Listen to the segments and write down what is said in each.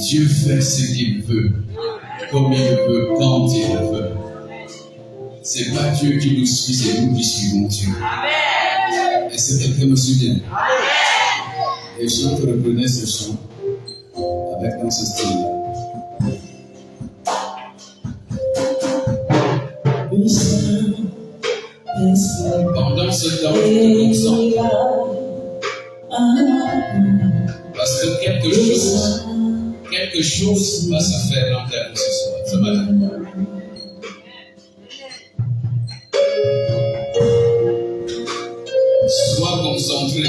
Dieu fait ce qu'il veut, comme il le veut, quand il le veut. C'est pas Dieu qui nous suit, c'est nous qui suivons Dieu. Est-ce que quelqu'un me suit bien? Et je reprenais ce chant avec dans ce style-là. Pendant ce temps, je te concentre. Parce que quelque chose va se faire dans ta vie ce matin. Sois concentré.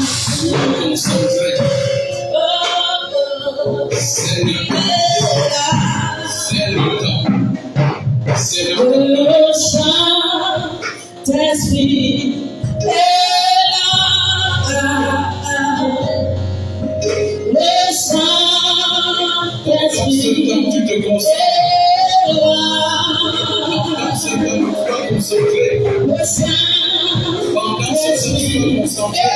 Sois concentré. C'est le temps. C'est le temps. C'est le tu te concentres. Pendant ce temps, tu dois concentrer. Pendant ce temps, tu dois concentrer.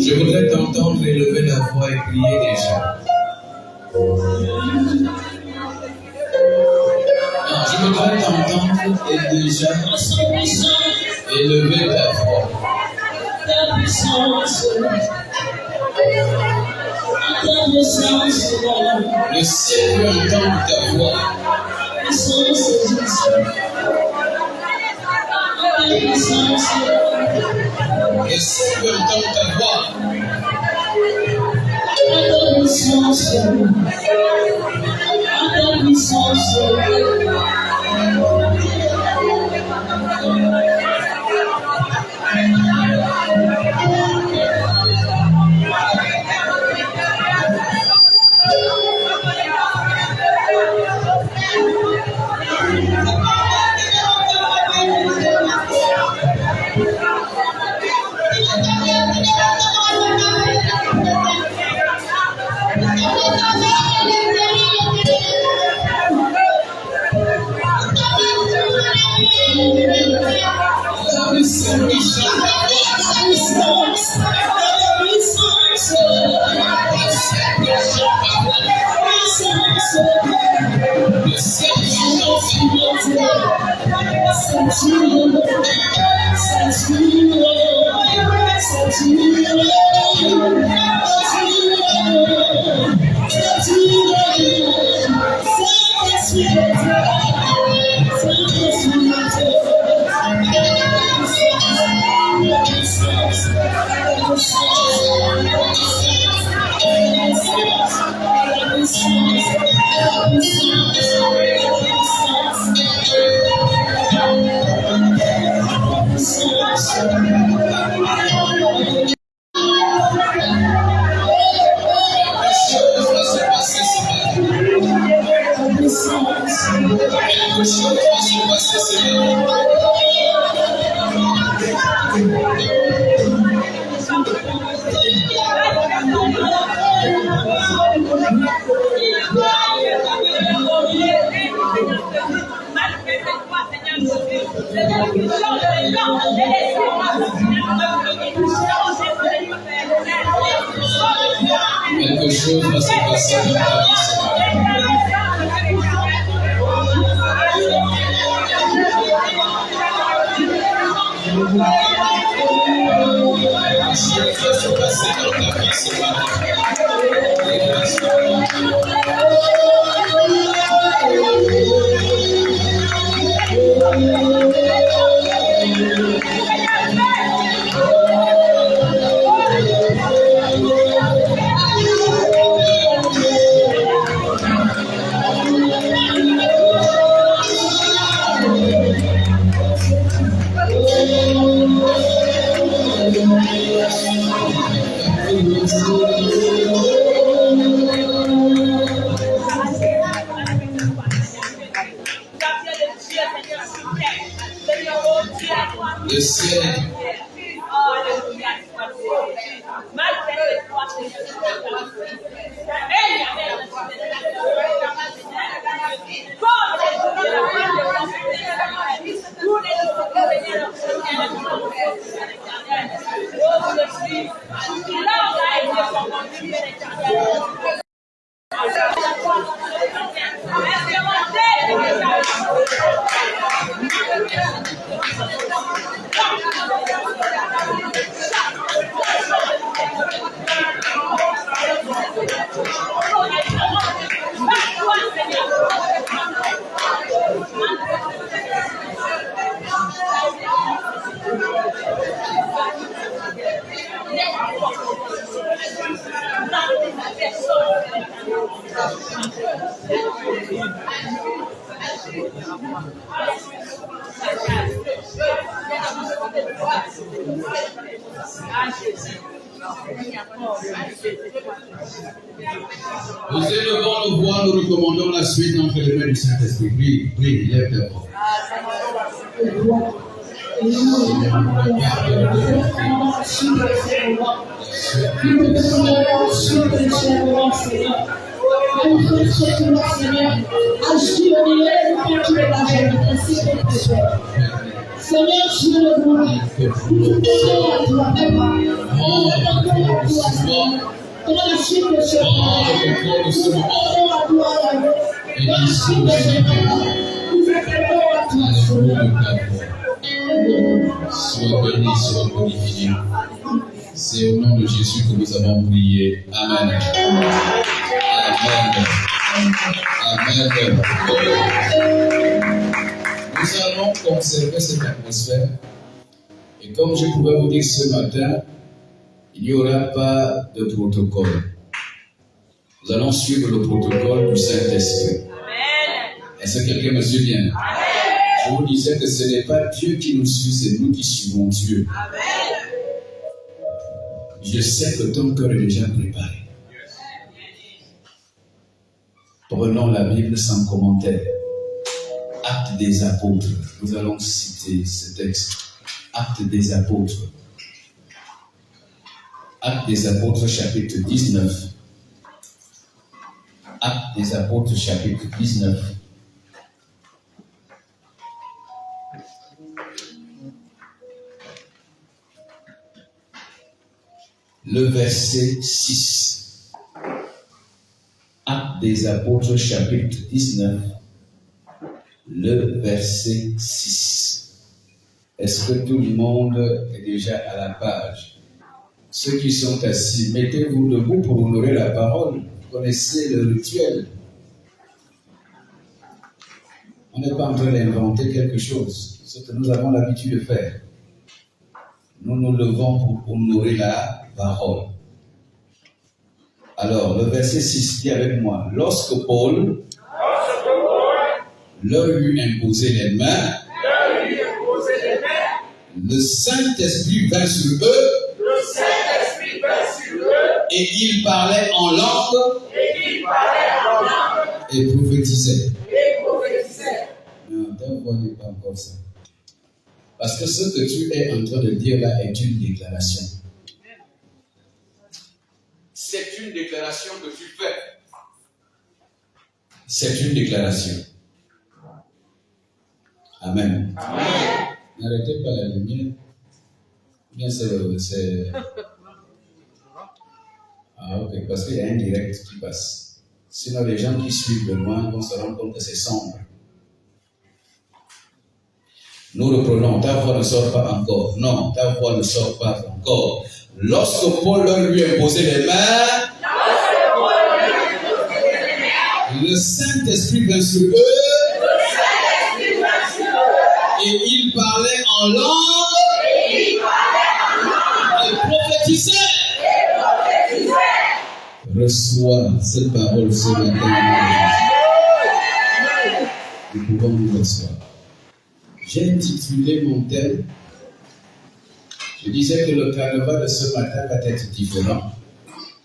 Je voudrais t'entendre élever la voix et prier déjà. Non, je voudrais t'entendre et déjà élever ta voix. Le ciel veut entendre ta voix. Le ciel veut entendre ta voix. Quelque chose va se passer, Seigneur. Quelque chose va se passer dans ta vie, le ciel. Nous élevons nos voix, nous recommandons la suite entre les mains du Saint-Esprit. Prie, lève ta voix. Seigneur, tu es le gloire. Sois béni, sois glorifié. C'est au nom de Jésus que nous avons prié. Amen. Amen. Amen. Nous allons conserver cette atmosphère. Et comme je pouvais vous dire ce matin, il n'y aura pas de protocole. Nous allons suivre le protocole du Saint-Esprit. Est-ce que quelqu'un me suit bien? Je vous disais que ce n'est pas Dieu qui nous suit, c'est nous qui suivons Dieu. Je sais que ton cœur est déjà préparé. Prenons la Bible sans commentaire. Actes des apôtres. Nous allons citer ce texte. Actes des apôtres. Actes des apôtres, chapitre 19. Actes des apôtres, chapitre 19. Le verset 6. Actes des apôtres, chapitre 19. Le verset 6. Est-ce que tout le monde est déjà à la page? Ceux qui sont assis, mettez-vous debout pour honorer la parole. Vous connaissez le rituel. On n'est pas en train d'inventer quelque chose. C'est ce que nous avons l'habitude de faire. Nous nous levons pour honorer la parole. Alors, le verset 6 dit avec moi. Lorsque Paul leur eut imposé les mains, le Saint-Esprit vint sur eux, et ils parlaient en langue, et prophétisaient. encore ça. Parce que ce que tu es en train de dire là est une déclaration. C'est une déclaration que tu fais. C'est une déclaration. Amen. Amen. N'arrêtez pas la lumière. Bien, c'est... Ah, ok, parce qu'il y a un direct qui passe. Sinon, les gens qui suivent de loin vont se rendre compte que c'est sombre. Nous reprenons, ta voix ne sort pas encore. Non, ta voix ne sort pas encore. Lorsque Paul lui a posé les mains, le Saint-Esprit vint sur eux, et il parlait en langue, et prophétisait. Reçois cette parole ce matin. Nous pouvons nous recevoir. J'ai intitulé mon thème. Je disais que le carnaval de ce matin va être différent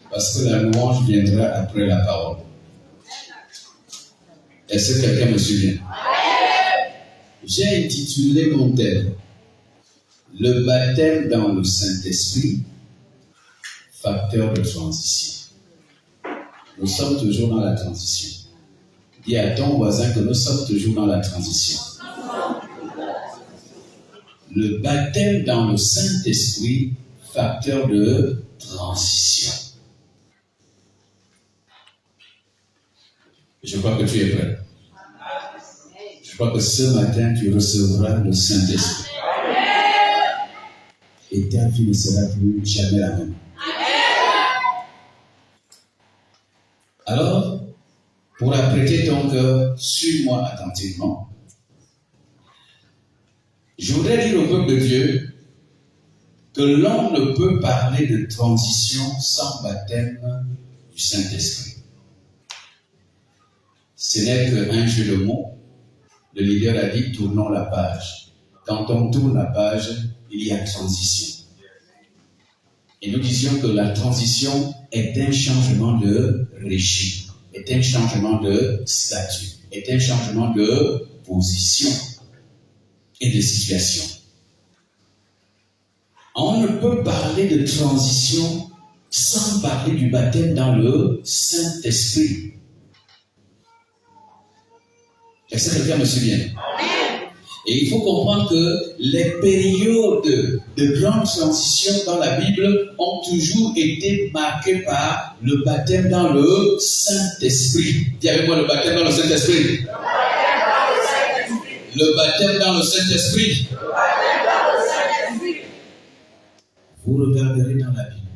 parce que la louange viendra après la parole. Est-ce que quelqu'un me souvient? J'ai intitulé mon thème le baptême dans le Saint-Esprit, facteur de transition. Nous sommes toujours dans la transition. Dis à ton voisin que nous sommes toujours dans la transition. Le baptême dans le Saint-Esprit, facteur de transition. Je crois que tu es prêt. Je crois que ce matin, tu recevras le Saint-Esprit. Et ta vie ne sera plus jamais la même. Alors, pour apprêter ton cœur, suis-moi attentivement. Je voudrais dire au peuple de Dieu que l'on ne peut parler de transition sans baptême du Saint-Esprit. Ce n'est qu'un jeu de mots. Le leader a dit, tournons la page. Quand on tourne la page, il y a transition. Et nous disions que la transition est un changement de régime, est un changement de statut, est un changement de position et de situation. On ne peut parler de transition sans parler du baptême dans le Saint-Esprit. Est-ce que quelqu'un me souvient? Et il faut comprendre que les périodes de grande transition dans la Bible ont toujours été marquées par le baptême dans le Saint-Esprit. Dis avec moi le baptême dans le Saint-Esprit. Le baptême dans le Saint-Esprit. Vous regarderez dans la Bible.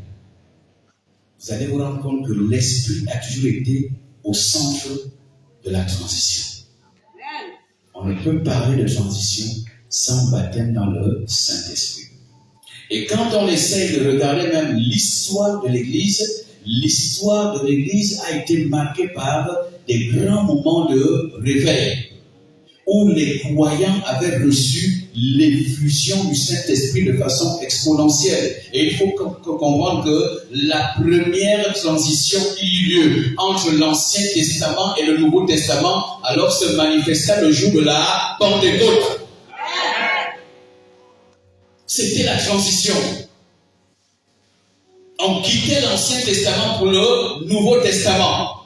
Vous allez vous rendre compte que l'Esprit a toujours été au centre de la transition. On ne peut parler de transition sans baptême dans le Saint-Esprit. Et quand on essaye de regarder même l'histoire de l'Église a été marquée par des grands moments de réveil, où les croyants avaient reçu l'effusion du Saint-Esprit de façon exponentielle. Et il faut comprendre que la première transition qui eut lieu entre l'Ancien Testament et le Nouveau Testament, alors se manifesta le jour de la Pentecôte. C'était la transition. On quittait l'Ancien Testament pour le Nouveau Testament.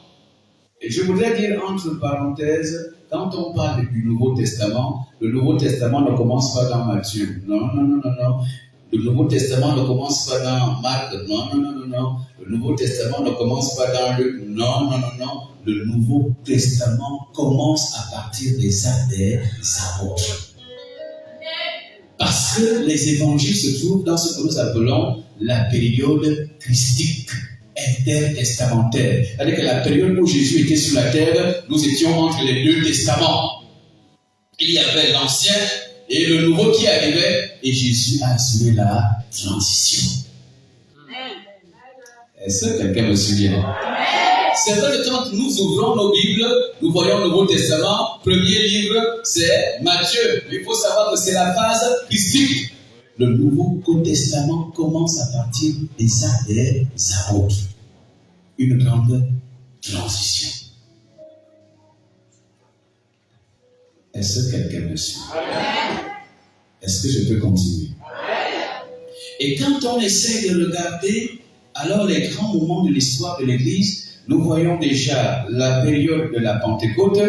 Et je voudrais dire entre parenthèses, quand on parle du Nouveau Testament, le Nouveau Testament ne commence pas dans Matthieu. Non. Le Nouveau Testament ne commence pas dans Marc. Non. Le Nouveau Testament ne commence pas dans Luc. Non. Le Nouveau Testament commence à partir des actes des apôtres. Parce que les évangiles se trouvent dans ce que nous appelons la période christique, intertestamentaire. C'est-à-dire que la période où Jésus était sur la terre, nous étions entre les deux testaments. Il y avait l'Ancien et le Nouveau qui arrivait, et Jésus a assuré la transition. Est-ce que quelqu'un me souvient? C'est vrai que quand nous ouvrons nos Bibles, nous voyons le Nouveau Testament, premier livre, c'est Matthieu. Mais il faut savoir que c'est la phase christique. Le Nouveau Testament commence à partir des actes des apôtres. Une grande transition. Est-ce que quelqu'un me suit? Est-ce que je peux continuer? Et quand on essaie de regarder, alors les grands moments de l'histoire de l'Église, nous voyons déjà la période de la Pentecôte,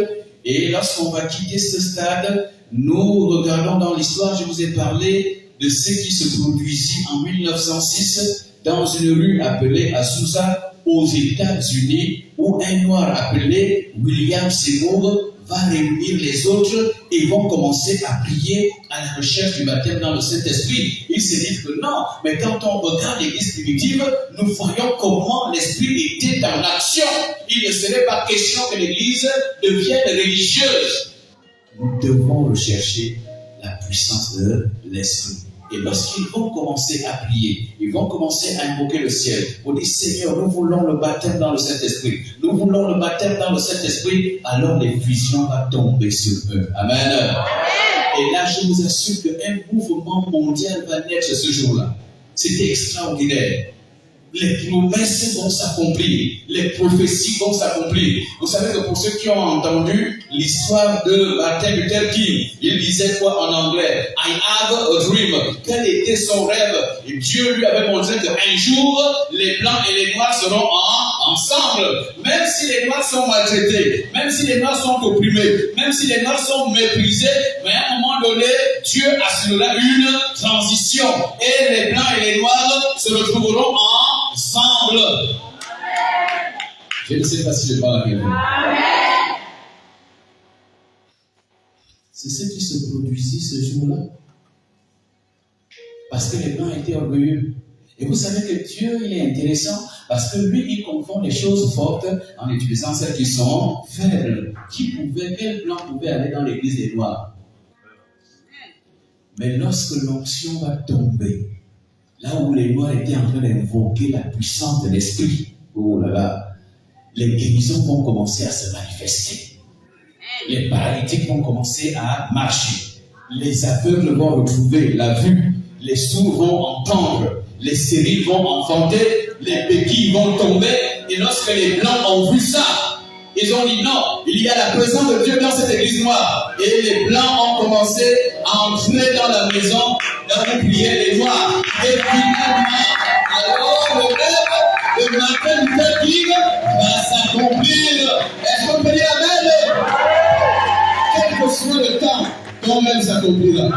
et lorsqu'on va quitter ce stade, nous regardons dans l'histoire, je vous ai parlé de ce qui se produisit en 1906 dans une rue appelée Azusa aux États-Unis, où un noir appelé William Seymour va réunir les autres et vont commencer à prier à la recherche du baptême dans le Saint-Esprit. Ils se disent que non, mais quand on regarde l'Église primitive, nous voyons comment l'Esprit était dans l'action. Il ne serait pas question que l'Église devienne religieuse. Nous devons rechercher la puissance de l'Esprit. Et lorsqu'ils vont commencer à prier, ils vont commencer à invoquer le ciel. On dit, Seigneur, nous voulons le baptême dans le Saint-Esprit. Nous voulons le baptême dans le Saint-Esprit. Alors l'effusion va tomber sur eux. Amen. Et là, je vous assure qu'un mouvement mondial va naître ce jour-là. C'était extraordinaire. Les promesses vont s'accomplir, les prophéties vont s'accomplir. Vous savez que pour ceux qui ont entendu l'histoire de Martin Luther King, il disait quoi en anglais? I have a dream. Quel était son rêve? Et Dieu lui avait montré qu'un jour, les blancs et les noirs seront ensemble. Même si les noirs sont maltraités, même si les noirs sont opprimés, même si les noirs sont méprisés, mais à un moment donné, Dieu assurera une transition. Et les blancs et les noirs se retrouveront ensemble. Je ne sais pas si je parle avec vous. C'est ce qui se produisit ce jour-là. Parce que les blancs étaient orgueilleux. Et vous savez que Dieu, il est intéressant parce que lui, il confond les choses fortes en utilisant celles qui sont faibles. Quel blanc pouvait aller dans l'église des noirs? Mais lorsque l'onction va tomber, là où les noirs étaient en train d'invoquer la puissance de l'esprit, oh là là, les guérisons vont commencer à se manifester. Les paralytiques vont commencer à marcher. Les aveugles vont retrouver la vue. Les sourds vont entendre. Les stériles vont enfanter. Les béquilles vont tomber. Et lorsque les blancs ont vu ça, ils ont dit non, il y a la présence de Dieu dans cette église noire. Et les blancs ont commencé à entrer dans la maison, dans les prières des noirs. Et finalement, alors le rêve de Martin Luther King va s'accomplir. Est-ce qu'on peut dire amen? Quel que soit le temps, quand même s'accomplira.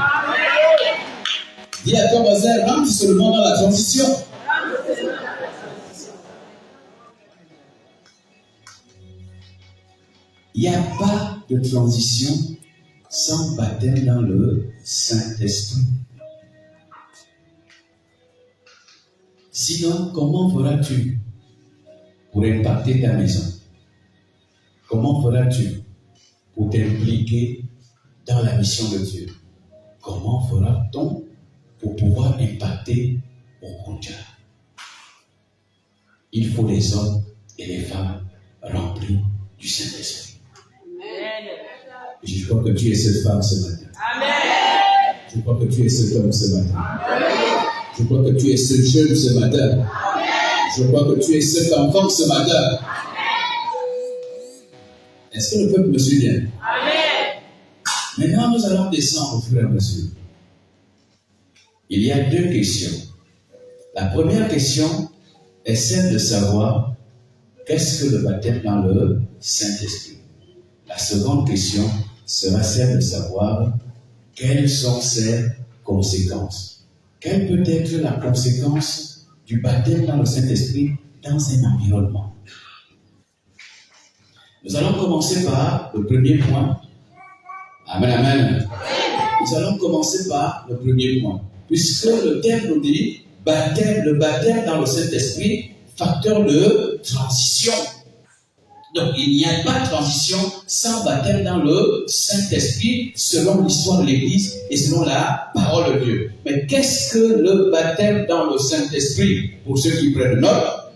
Dis à ton voisin, rentre seulement dans la transition. Il n'y a pas de transition sans baptême dans le Saint-Esprit. Sinon, comment feras-tu pour impacter ta maison? Comment feras-tu pour t'impliquer dans la mission de Dieu? Comment fera-t-on pour pouvoir impacter au mondial? Il faut des hommes et des femmes remplis du Saint-Esprit. Je crois que tu es cette femme ce matin. Amen. Je crois que tu es cet homme ce matin. Amen. Je crois que tu es ce jeune ce matin. Amen. Je crois que tu es cet enfant ce matin. Amen. Est-ce que le peuple me suit bien? Amen. Maintenant, nous allons descendre au fur et à mesure. Il y a deux questions. La première question est celle de savoir qu'est-ce que le baptême dans le Saint-Esprit. La seconde question sera celle de savoir quelles sont ses conséquences. Quelle peut être la conséquence du baptême dans le Saint-Esprit dans un environnement? Nous allons commencer par le premier point. Amen, amen. Nous allons commencer par le premier point. Puisque le terme nous dit baptême, le baptême dans le Saint-Esprit, facteur de transition. Donc, il n'y a pas de transition sans baptême dans le Saint-Esprit, selon l'histoire de l'Église et selon la parole de Dieu. Mais qu'est-ce que le baptême dans le Saint-Esprit? Pour ceux qui prennent note,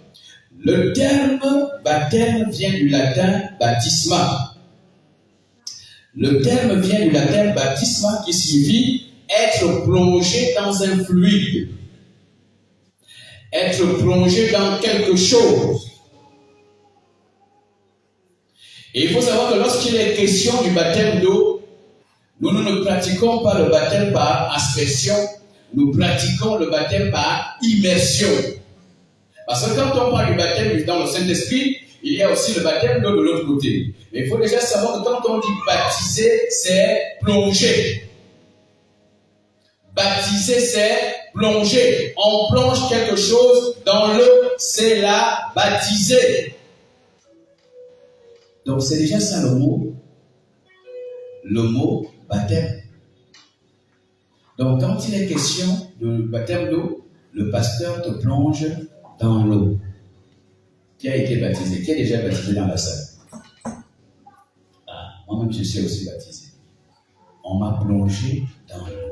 le terme baptême vient du latin baptisma. Le terme vient du latin baptisma qui signifie être plongé dans un fluide. Être plongé dans quelque chose. Et il faut savoir que lorsqu'il est question du baptême d'eau, Nous ne pratiquons pas le baptême par aspersion, nous pratiquons le baptême par immersion. Parce que quand on parle du baptême dans le Saint-Esprit, il y a aussi le baptême de l'autre côté. Mais il faut déjà savoir que quand on dit baptiser, c'est plonger. Baptiser, c'est plonger. On plonge quelque chose dans l'eau, c'est la baptiser. Donc c'est déjà ça le mot baptême. Donc quand il est question de baptême d'eau, le pasteur te plonge dans l'eau. Qui a été baptisé? Qui est déjà baptisé dans la salle? Ah, moi-même je suis aussi baptisé. On m'a plongé dans l'eau.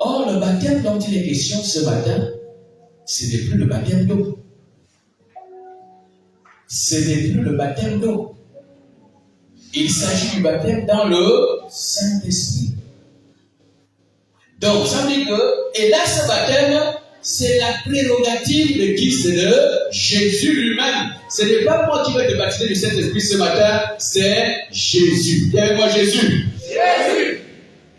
Or, le baptême dont il est question ce matin, ce n'est plus le baptême d'eau. Ce n'est plus le baptême d'eau. Il s'agit du baptême dans le Saint-Esprit. Donc, ça veut dire que, et là, ce baptême, c'est la prérogative de qui? C'est de Jésus lui-même. Ce n'est pas moi qui vais te baptiser du Saint-Esprit ce matin, c'est Jésus. Dis avec moi Jésus. Jésus.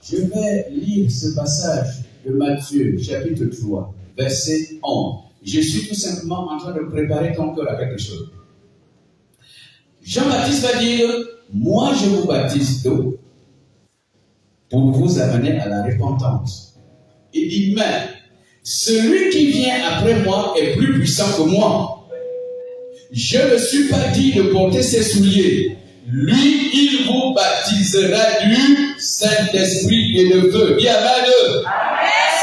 Je vais lire ce passage de Matthieu, chapitre 3, verset 11. Je suis tout simplement en train de préparer ton cœur à quelque chose. Jean-Baptiste va dire, moi je vous baptise d'eau pour vous amener à la repentance. Il dit, mais celui qui vient après moi est plus puissant que moi. Je ne suis pas digne de porter ses souliers. Lui, il vous baptisera du Saint-Esprit et de feu. Dis amen.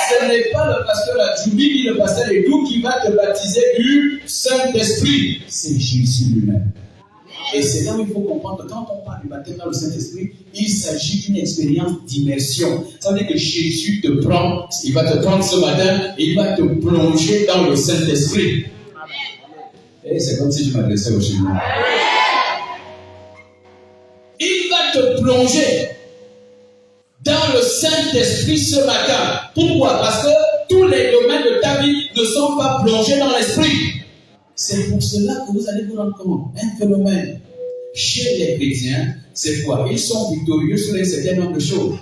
Ce n'est pas le pasteur Adjoubi ni le pasteur Edou qui va te baptiser du Saint-Esprit. C'est Jésus lui-même. Et c'est là où il faut comprendre que quand on parle du baptême dans le Saint-Esprit, il s'agit d'une expérience d'immersion. Ça veut dire que Jésus te prend, il va te prendre ce matin et il va te plonger dans le Saint-Esprit. Et c'est comme si je m'adressais au Seigneur. Il va te plonger dans le Saint-Esprit ce matin. Pourquoi? Parce que tous les domaines de ta vie ne sont pas plongés dans l'Esprit. C'est pour cela que vous allez vous rendre compte. Un phénomène chez les chrétiens, c'est quoi? Ils sont victorieux sur un certain nombre de choses.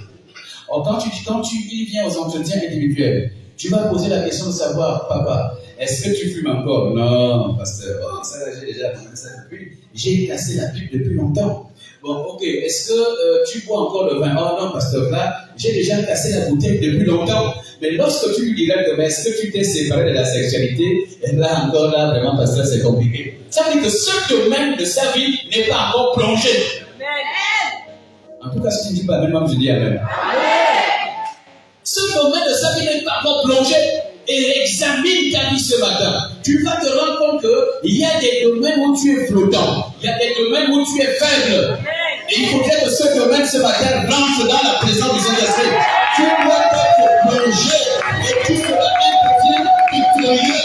Or, quand il vient aux entretiens individuels, tu vas poser la question de savoir, papa, est-ce que tu fumes encore? Non, pasteur, ça j'ai déjà fait ça depuis. J'ai cassé la pipe depuis longtemps. Bon, ok, est-ce que tu bois encore le vin? Oh non, pasteur, là, j'ai déjà cassé la bouteille depuis longtemps. Mais lorsque tu lui diras que, est-ce que tu t'es séparé de la sexualité? Et là encore, là, vraiment, pasteur, c'est compliqué. Ça veut dire que ce domaine de sa vie n'est pas encore plongé. En tout cas, si tu ne dis pas amen, moi je dis amen. Ce domaine de sa vie n'est pas encore plongé. Et examine ta vie ce matin. Tu vas te rendre compte qu'il y a des domaines où tu es flottant. Il y a des domaines où tu es faible. Et il faudrait que ce domaine ce matin rentre dans la présence du Saint-Esprit. Tu dois te plonger et tu seras un chrétien victorieux.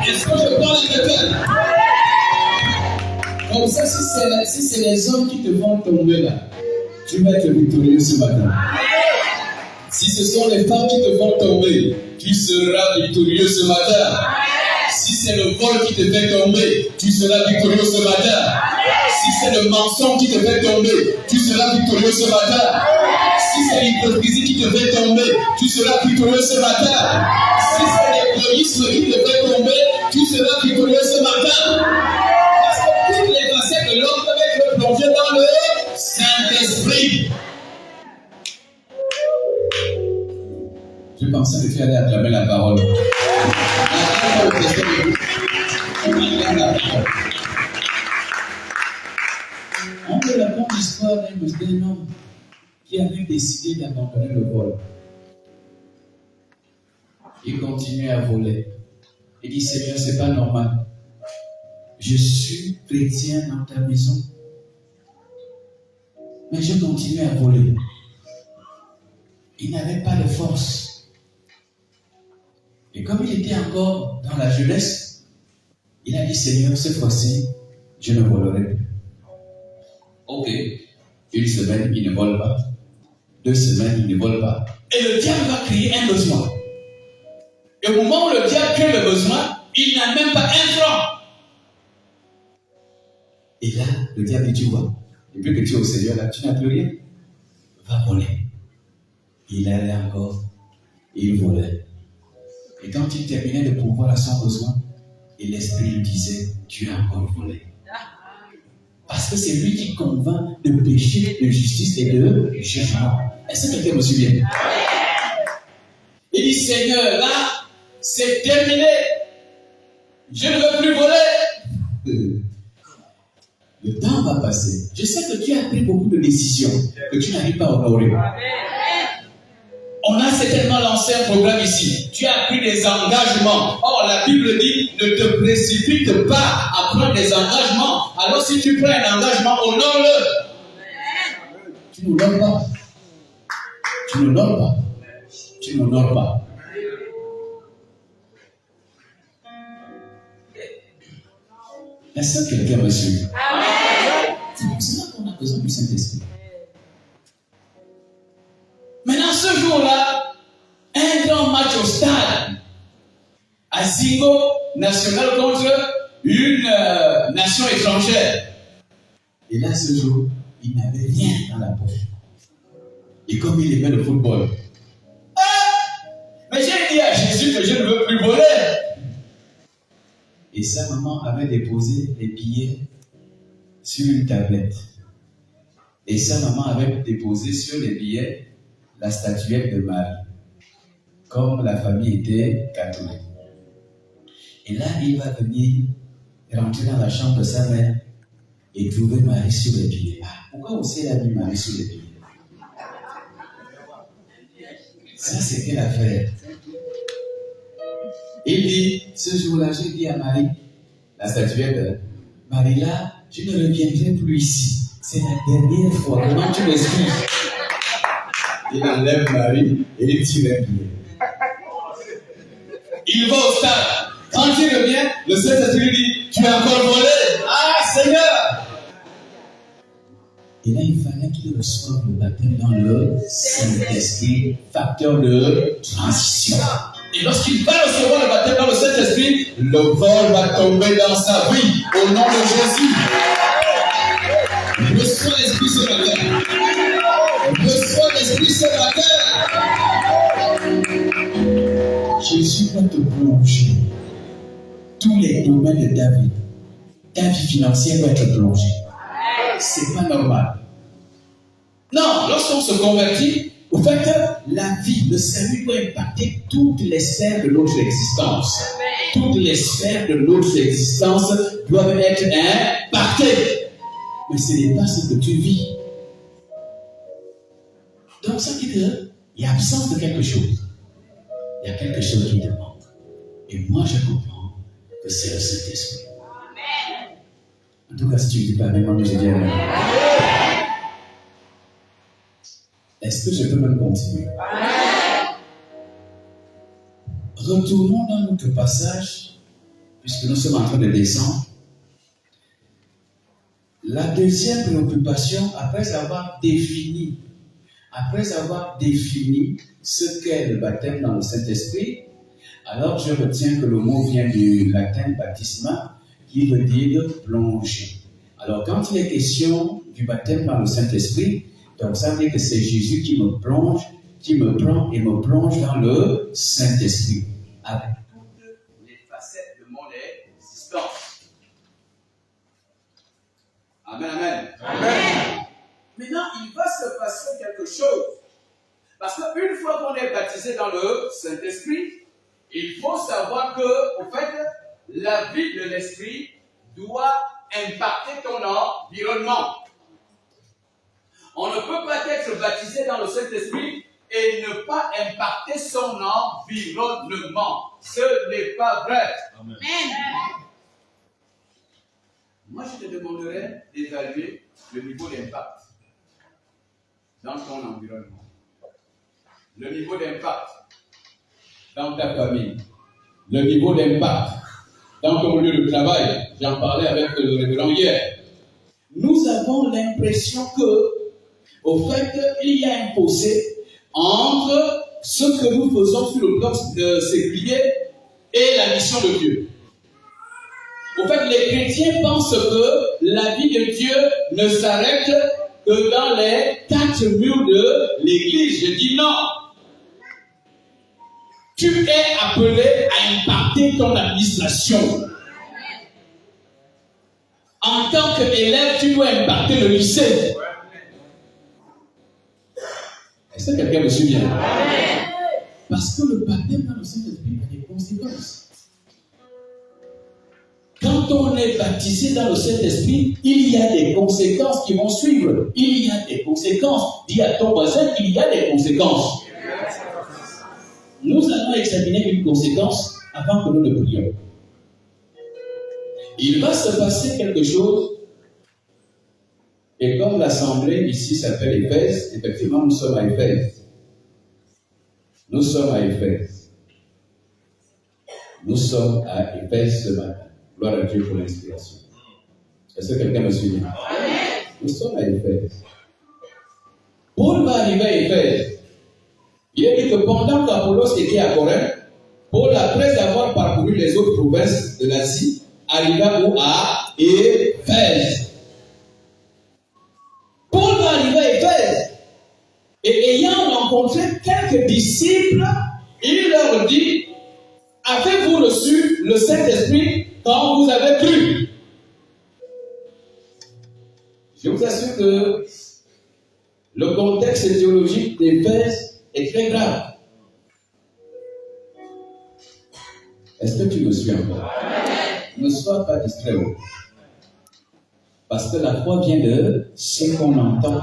Est-ce que je parle à quelqu'un? Comme ça, si c'est les hommes qui te vont tomber là, tu vas être victorieux ce matin. Si ce sont les femmes qui te font tomber, tu seras victorieux ce matin. Si c'est le vol qui te fait tomber, tu seras victorieux ce matin. Si c'est le mensonge qui te fait tomber, tu seras victorieux ce matin. Si c'est l'hypocrisie qui te fait tomber, tu seras victorieux ce matin. Si c'est l'égoïsme qui te fait tomber, tu seras victorieux ce matin. Parce que toutes les facettes de l'homme peuvent être plongées dans le Saint-Esprit. Je pensais que tu allais acclamer la parole. On peut raconter l'histoire d'un homme qui avait décidé d'abandonner le vol. Il continuait à voler. Il dit, Seigneur, c'est pas normal. Je suis chrétien dans ta maison. Mais je continue à voler. Il n'avait pas de force. Et comme il était encore dans la jeunesse, il a dit, Seigneur, cette fois-ci, je ne volerai plus. Ok. Une semaine, il ne vole pas. 2 semaines, il ne vole pas. Et le diable va créer un besoin. Et au moment où le diable crée le besoin, il n'a même pas 1 franc. Et là, le diable dit, tu vois, depuis que tu es au Seigneur, là, tu n'as plus rien. va voler. Il allait encore, il volait. Et quand il terminait de pourvoir à son besoin, et l'esprit lui disait, tu as encore volé. Parce que c'est lui qui convainc de péché, de justice et de jugement. Est-ce que quelqu'un me suit bien? Il dit, Seigneur, là, c'est terminé. Je ne veux plus voler. Le temps va passer. Je sais que tu as pris beaucoup de décisions que tu n'arrives pas à honorer. On a certainement lancé un programme ici. Tu as pris des engagements. Or, la Bible dit, ne te précipite pas à prendre des engagements. Alors, si tu prends un engagement, honore-le. Tu n'honores pas. Tu n'honores pas. Tu n'honores pas. Est-ce que quelqu'un me suit? C'est pour cela qu'on a besoin du Saint-Esprit. Maintenant, ce jour-là, un grand match au stade, à Zingo, national contre une nation étrangère. Et là, ce jour, il n'avait rien dans la poche. Et comme il aimait le football, mais j'ai dit à Jésus que je ne veux plus voler. Et sa maman avait déposé les billets sur une tablette. Et sa maman avait déposé sur les billets la statuette de Marie. Comme la famille était catholique. Et là, il va venir rentrer dans la chambre de sa mère et trouver Marie sur les billets. Pourquoi aussi elle a mis Marie sur les billets? Ça, c'est quelle affaire? Il dit, ce jour-là, j'ai dit à Marie, la statuette, Marie, là, je ne reviendrai plus ici. C'est la dernière fois. Comment tu m'excuses? Il enlève Marie et il tire un billet. Il va au stade. Quand il revient, le Saint-Esprit lui dit, tu as encore volé. Ah, Seigneur! Et là, il fallait qu'il reçoive le baptême dans le Saint-Esprit, facteur de transition. Et lorsqu'il va recevoir le baptême dans le Saint-Esprit, le vol va tomber dans sa vie, au nom de Jésus. Reçois l'Esprit ce matin. Reçois l'Esprit ce matin. Jésus va te plonger. Tous les domaines de ta vie. Ta vie financière va être plongée. C'est pas normal. Non, lorsqu'on se convertit, au fait, la vie, le salut doit impacter toutes les sphères de notre existence. Toutes les sphères de notre existence doivent être impactées. Mais ce n'est pas ce que tu vis. Donc ça dit qu'il y a absence de quelque chose. Il y a quelque chose qui te manque. Et moi, je comprends que c'est le Saint-Esprit. En tout cas, si tu ne dis pas même, je dis amen. Est-ce que je peux même continuer? Retournons dans notre passage, puisque nous sommes en train de descendre. La deuxième préoccupation, après avoir défini ce qu'est le baptême dans le Saint-Esprit, alors je retiens que le mot vient du latin baptisma, qui veut dire plonger. Alors quand il est question du baptême dans le Saint-Esprit, donc ça veut dire que c'est Jésus qui me plonge, qui me prend et me plonge dans le Saint-Esprit, avec toutes les facettes de mon existence. Amen, amen. Amen. Maintenant, il va se passer quelque chose. Parce qu'une fois qu'on est baptisé dans le Saint-Esprit, il faut savoir que, en fait, la vie de l'Esprit doit impacter ton environnement. On ne peut pas être baptisé dans le Saint-Esprit et ne pas impacter son environnement. Ce n'est pas vrai. Amen. Moi, je te demanderais d'évaluer le niveau d'impact dans ton environnement. Le niveau d'impact dans ta famille. Le niveau d'impact dans ton lieu de travail. J'en parlais avec le révérend hier. Nous avons l'impression que, au fait, il y a un fossé entre ce que nous faisons sur le plan séculier et la mission de Dieu. Au fait, les chrétiens pensent que la vie de Dieu ne s'arrête que dans les 4 murs de l'église. Je dis non. Tu es appelé à impacter ton administration. En tant qu'élève, tu dois impacter le lycée. Est-ce que quelqu'un me suit bien? Parce que le baptême dans le Saint-Esprit a des conséquences. Quand on est baptisé dans le Saint-Esprit, il y a des conséquences qui vont suivre. Il y a des conséquences. Dis à ton voisin, il y a des conséquences. Nous allons examiner une conséquence avant que nous ne prions. Il va se passer quelque chose. Et comme l'assemblée ici s'appelle Éphèse, effectivement, nous sommes à Éphèse. Nous sommes à Éphèse. Nous sommes à Éphèse ce matin. Gloire à Dieu pour l'inspiration. Est-ce que quelqu'un me suit bien? Nous sommes à Éphèse. Paul va arriver à Éphèse. Il est dit que pendant qu'Apollos était à Corinthe, Paul, après avoir parcouru les autres provinces de l'Asie, arriva à Éphèse. Paul va arriver à Éphèse. Et ayant rencontré quelques disciples, il leur dit: avez-vous reçu le Saint-Esprit quand vous avez cru? Je vous assure que le contexte théologique d'Éphèse est très grave. Est-ce que tu me suis encore? Ne sois pas distrait. Parce que la foi vient de ce qu'on entend.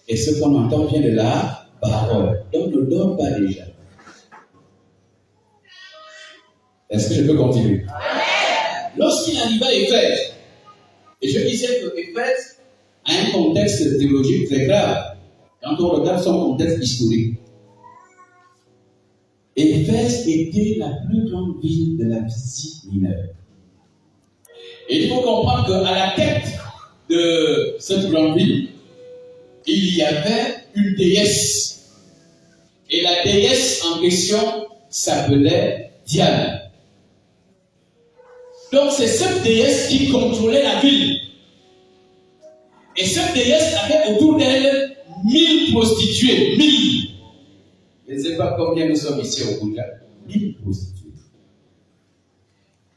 Et ce qu'on entend vient de la parole. Donc ne dors pas déjà. Est-ce que je peux continuer? Lorsqu'il arriva à Éphèse, et je disais que Éphèse a un contexte théologique très grave, quand on regarde son contexte historique. Éphèse était la plus grande ville de l'Asie mineure. Et il faut comprendre qu'à la tête de cette grande ville, il y avait une déesse. Et la déesse en question s'appelait Diane. Donc c'est cette déesse qui contrôlait la ville. Et cette déesse avait autour d'elle 1000 prostituées. 1000. Je ne sais pas combien nous sommes ici au Bouddha. 1000 prostituées.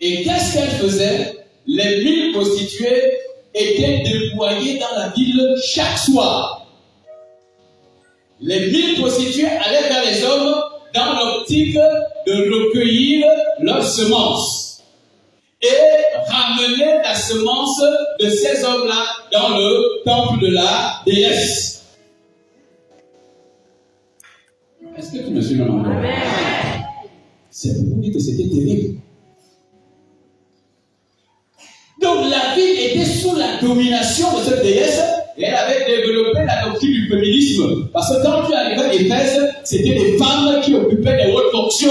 Et qu'est-ce qu'elle faisait? Les 1000 prostituées étaient déployées dans la ville chaque soir. Les 1000 prostituées allaient vers les hommes dans l'optique de recueillir leurs semences et ramener la semence de ces hommes-là dans le temple de la déesse. Est-ce que tu me suis maintenant? C'est pour vous dire que c'était terrible. Donc la ville était sous la domination de cette déesse et elle avait développé la doctrine du féminisme. Parce que quand tu arrivais à Éphèse, c'était des femmes qui occupaient des hautes fonctions.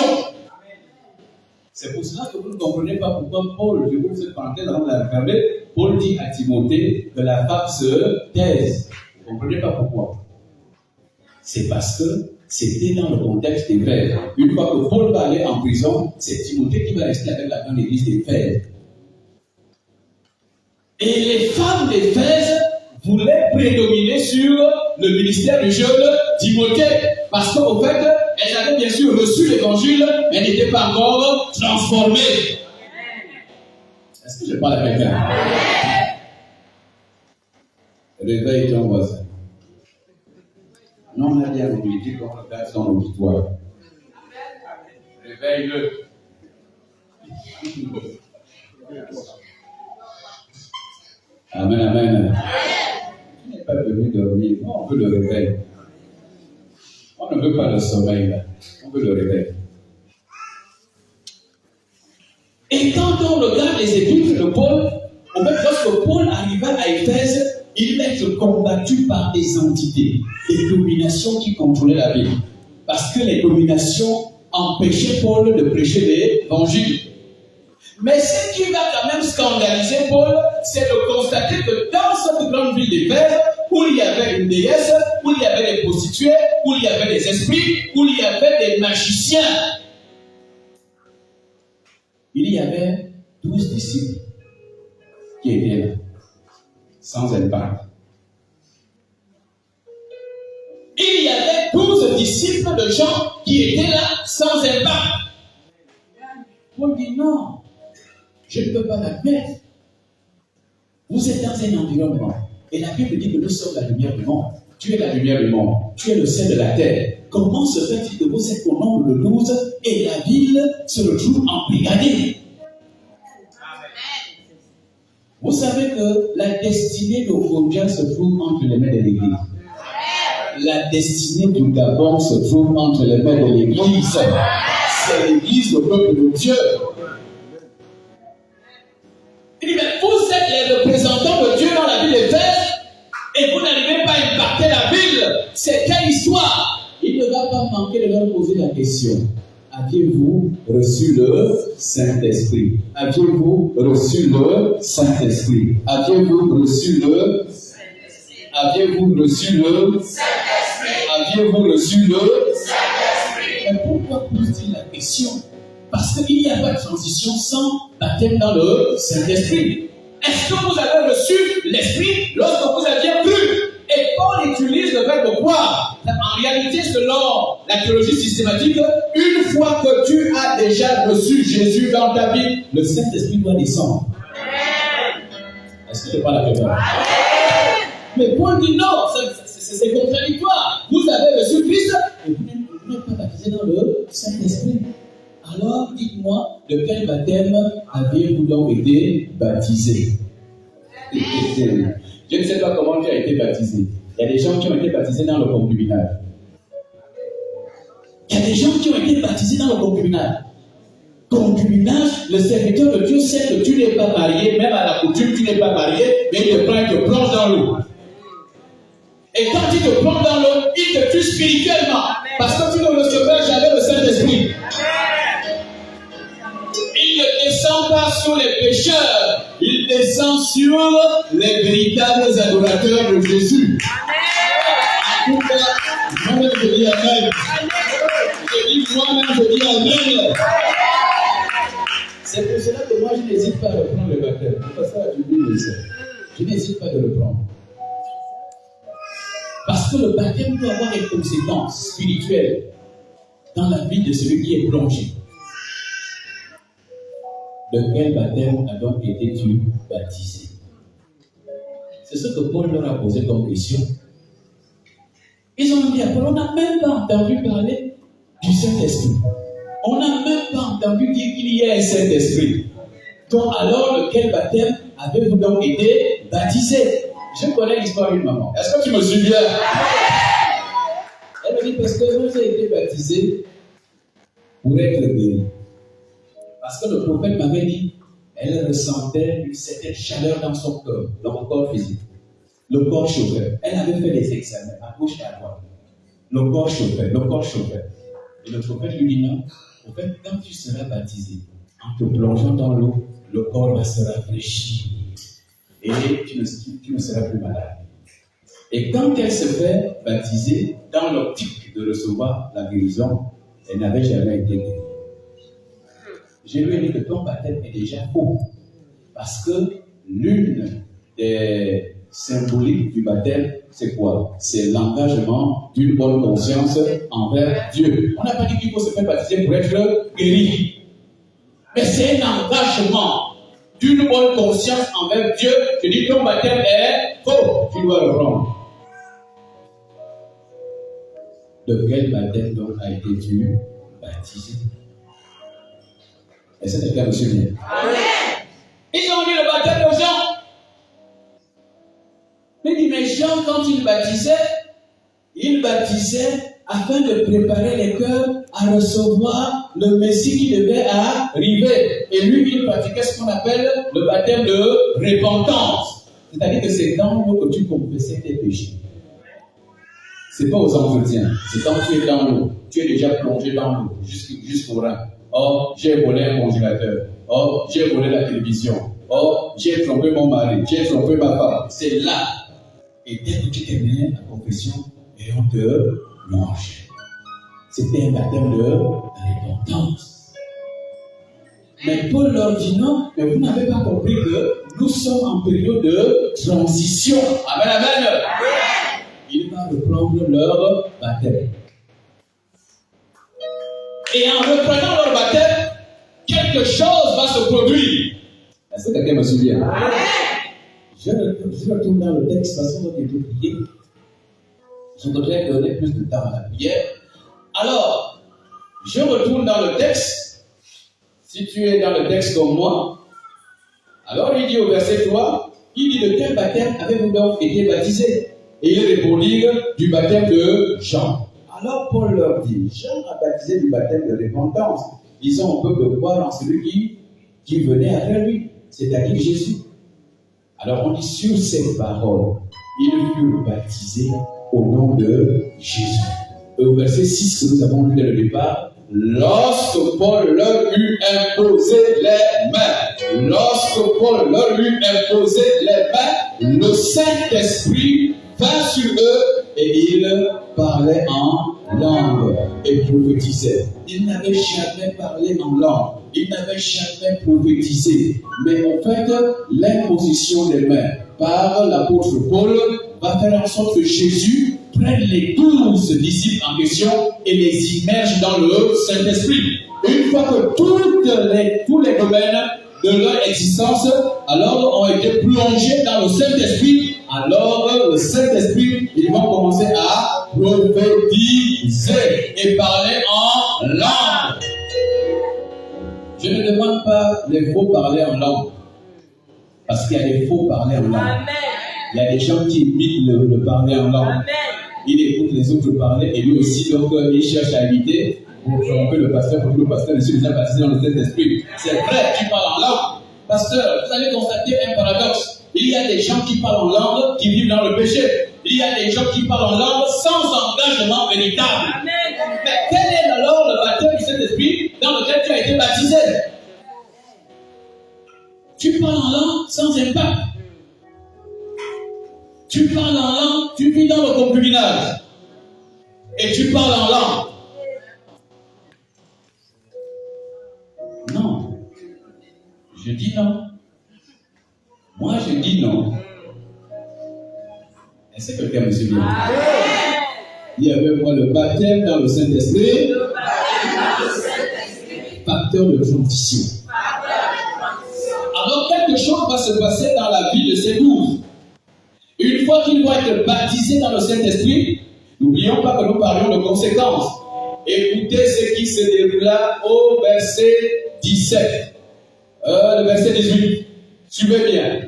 C'est pour cela que vous ne comprenez pas pourquoi Paul, je vous fais cette parenthèse avant de la regarder, Paul dit à Timothée que la femme se taise. Vous ne comprenez pas pourquoi? C'est parce que c'était dans le contexte d'Éphèse. Une fois que Paul va aller en prison, c'est Timothée qui va rester avec la grande église d'Éphèse. Et les femmes d'Éphèse voulaient prédominer sur le ministère du jeune Timothée. Parce qu'au fait, elles avaient bien sûr reçu l'évangile, mais n'étaient pas encore transformées. Est-ce que je parle à quelqu'un? Réveille ton voisin. Non, Nadia, on lui dit qu'on regarde son auditoire. Réveille-le. Amen, amen. Tu n'es pas venu dormir. Non, on veut le réveil. On ne veut pas le sommeil, là. On veut le réveil. Et quand on regarde les épîtres de Paul, en fait, lorsque Paul arriva à Éphèse, il va être combattu par des entités, des dominations qui contrôlaient la ville. Parce que les dominations empêchaient Paul de prêcher l'évangile. Mais ce qui va quand même scandaliser Paul, c'est de constater que dans cette grande ville d'Éphèse, où il y avait une déesse, où il y avait des prostituées, où il y avait des esprits, où il y avait des magiciens, il y avait 12 disciples qui étaient là, sans impact. aux disciples de Jean qui étaient là sans impact. Paul dit non, je ne peux pas l'admettre. Vous êtes dans un environnement. Et la Bible dit que nous sommes la lumière du monde. Tu es la lumière du monde. Tu es le sel de la terre. Comment se fait-il que vous êtes au nombre de 12 et la ville se retrouve embrigadée? Vous savez que la destinée de Ofonja se trouve entre les mains de l'Église. La destinée du Gabon se trouve entre les mains de l'Église. C'est l'Église, le peuple de Dieu. Il dit, mais vous êtes les représentants de Dieu dans la ville d'Éphèse et vous n'arrivez pas à impacter la ville. C'est quelle histoire? Il ne va pas manquer de leur poser la question. Aviez-vous reçu le Saint-Esprit? Aviez-vous reçu le Saint-Esprit? Aviez-vous reçu le Saint-Esprit? Aviez-vous reçu le Saint-Esprit? Aviez-vous reçu le Saint-Esprit? Mais pourquoi pose-t-il la question? Parce qu'il n'y a pas de transition sans baptême dans le Saint-Esprit. Est-ce que vous avez reçu l'Esprit lorsque vous aviez cru? Et Paul utilise le verbe croire. En réalité, selon la théologie systématique, une fois que tu as déjà reçu Jésus dans ta vie, le Saint-Esprit doit descendre. Est-ce que je parle à quelqu'un? Mais Paul dit non, c'est contradictoire. Vous avez reçu Christ et vous n'êtes pas baptisé dans le Saint-Esprit. Alors, dites-moi, de quel baptême aviez-vous donc été baptisé? Je ne sais pas comment tu as été baptisé. Il y a des gens qui ont été baptisés dans le concubinage. Il y a des gens qui ont été baptisés dans le concubinage. Concubinage, le serviteur de Dieu sait que tu n'es pas marié, même à la coutume, tu n'es pas marié, mais il te plonge dans l'eau. Et quand il te plonge dans l'eau, il te tue spirituellement. Parce que tu ne recevras jamais le Saint-Esprit. Il ne descend pas sur les pécheurs, il descend sur les véritables adorateurs de Jésus. En tout cas, moi-même je dis Amen. Je dis Amen. C'est pour cela que moi je n'hésite pas à reprendre le baptême. Parce que la Bible le sait. Je n'hésite pas de le prendre. Parce que le baptême doit avoir des conséquences spirituelles dans la vie de celui qui est plongé. De quel baptême a donc été-tu baptisé? C'est ce que Paul leur a posé comme question. Ils ont dit à Paul, on n'a même pas entendu parler du Saint-Esprit. On n'a même pas entendu dire qu'il y a un Saint-Esprit. Donc alors, de quel baptême avez-vous donc été baptisé? Je connais l'histoire d'une maman. Est-ce que tu me suis bien? Elle me dit, parce que moi j'ai été baptisé pour être guéri. Parce que le prophète m'avait dit, elle ressentait une certaine chaleur dans son corps, dans son corps physique. Le corps chauffait. Elle avait fait des examens à gauche et à droite. Le corps chauffait, le corps chauffait. Et le prophète lui dit non, au fait, quand tu seras baptisé, en te plongeant dans l'eau, le corps va se rafraîchir. Et tu ne seras plus malade. Et quand elle se fait baptiser, dans l'optique de recevoir la guérison, elle n'avait jamais été guérie. Je lui ai dit que ton baptême est déjà faux. Parce que l'une des symboliques du baptême, c'est quoi? C'est l'engagement d'une bonne conscience envers Dieu. On n'a pas dit qu'il faut se faire baptiser pour être guéri. Mais c'est un engagement d'une bonne conscience envers Dieu. Je dis que ton baptême est faux. Tu dois le prendre. De quel baptême donc a été-tu baptisé? Et c'est quelqu'un me souvient. Amen. Ils ont dit le baptême de Jean. Mais Jean, quand il baptisait afin de préparer les cœurs à recevoir le Messie qui devait arriver. Et lui, il pratiquait ce qu'on appelle le baptême de repentance. C'est-à-dire que c'est dans l'eau que tu confessais tes péchés. C'est pas aux entretiens. C'est quand tu es dans l'eau. Tu es déjà plongé dans l'eau jusqu'au rein. Oh, j'ai volé un congélateur. Oh, j'ai volé la télévision. Oh, j'ai trompé mon mari. J'ai trompé ma femme. C'est là. Et dès que tu termines la confession, et on te mange. C'était un baptême de repentance. Mais Paul leur dit non, mais vous n'avez pas compris que nous sommes en période de transition. Amen, amen. Il va reprendre leur baptême. Et en reprenant leur baptême, quelque chose va se produire. Est-ce que quelqu'un me souvient? Je retourne dans le texte parce qu'on est prier. Je voudrais donner plus de temps à la prière. Alors, je retourne dans le texte. Si tu es dans le texte comme moi, alors il dit au verset 3, il dit de quel baptême avez-vous donc été baptisé? Et ils répondirent du baptême de Jean. Alors Paul leur dit, Jean a baptisé du baptême de repentance, disant au peuple de croire en celui qui venait après lui, c'est-à-dire Jésus. Alors on dit sur cette parole, ils furent baptisés au nom de Jésus. Et au verset 6 que nous avons lu dès le départ, lorsque Paul leur eut imposé les mains, le Saint-Esprit vint sur eux et ils parlaient en langue et prophétisaient. Ils n'avaient jamais parlé en langue, ils n'avaient jamais prophétisé. Mais en fait, l'imposition des mains par l'apôtre Paul va faire en sorte que Jésus prenne les 12 disciples en question et les immerge dans le Saint-Esprit. Une fois que tous les domaines de leur existence alors ont été plongés dans le Saint-Esprit, alors le Saint-Esprit, ils vont commencer à prophétiser et parler en langue. Je ne demande pas les faux parler en langue, parce qu'il y a des faux parler en langue. Amen. Il y a des gens qui imitent le parler en langue. Amen. Il écoute les autres parler et lui aussi, donc il cherche à imiter pour tromper le pasteur, pour que le pasteur ne soit déjà baptisé dans le Saint-Esprit. C'est vrai, tu parles en langue. Pasteur, vous allez constater un paradoxe. Il y a des gens qui parlent en langue qui vivent dans le péché. Il y a des gens qui parlent en langue sans engagement véritable. Amen. Mais quel est alors le baptême du Saint-Esprit dans lequel tu as été baptisé? Tu parles en langue sans impact. Tu parles en langue, tu vis dans le concubinage. Et tu parles en langue. Non. Je dis non. Moi, je dis non. Est-ce que quelqu'un me suit bien? Il y avait moi le baptême dans le Saint-Esprit. Facteur de transition. Alors, quelque chose va se passer dans la vie de ces 12. Une fois qu'ils vont être baptisés dans le Saint-Esprit, n'oublions pas que nous parlions de conséquences. Écoutez ce qui se déroula au verset 17. Le verset 18. Suivez bien.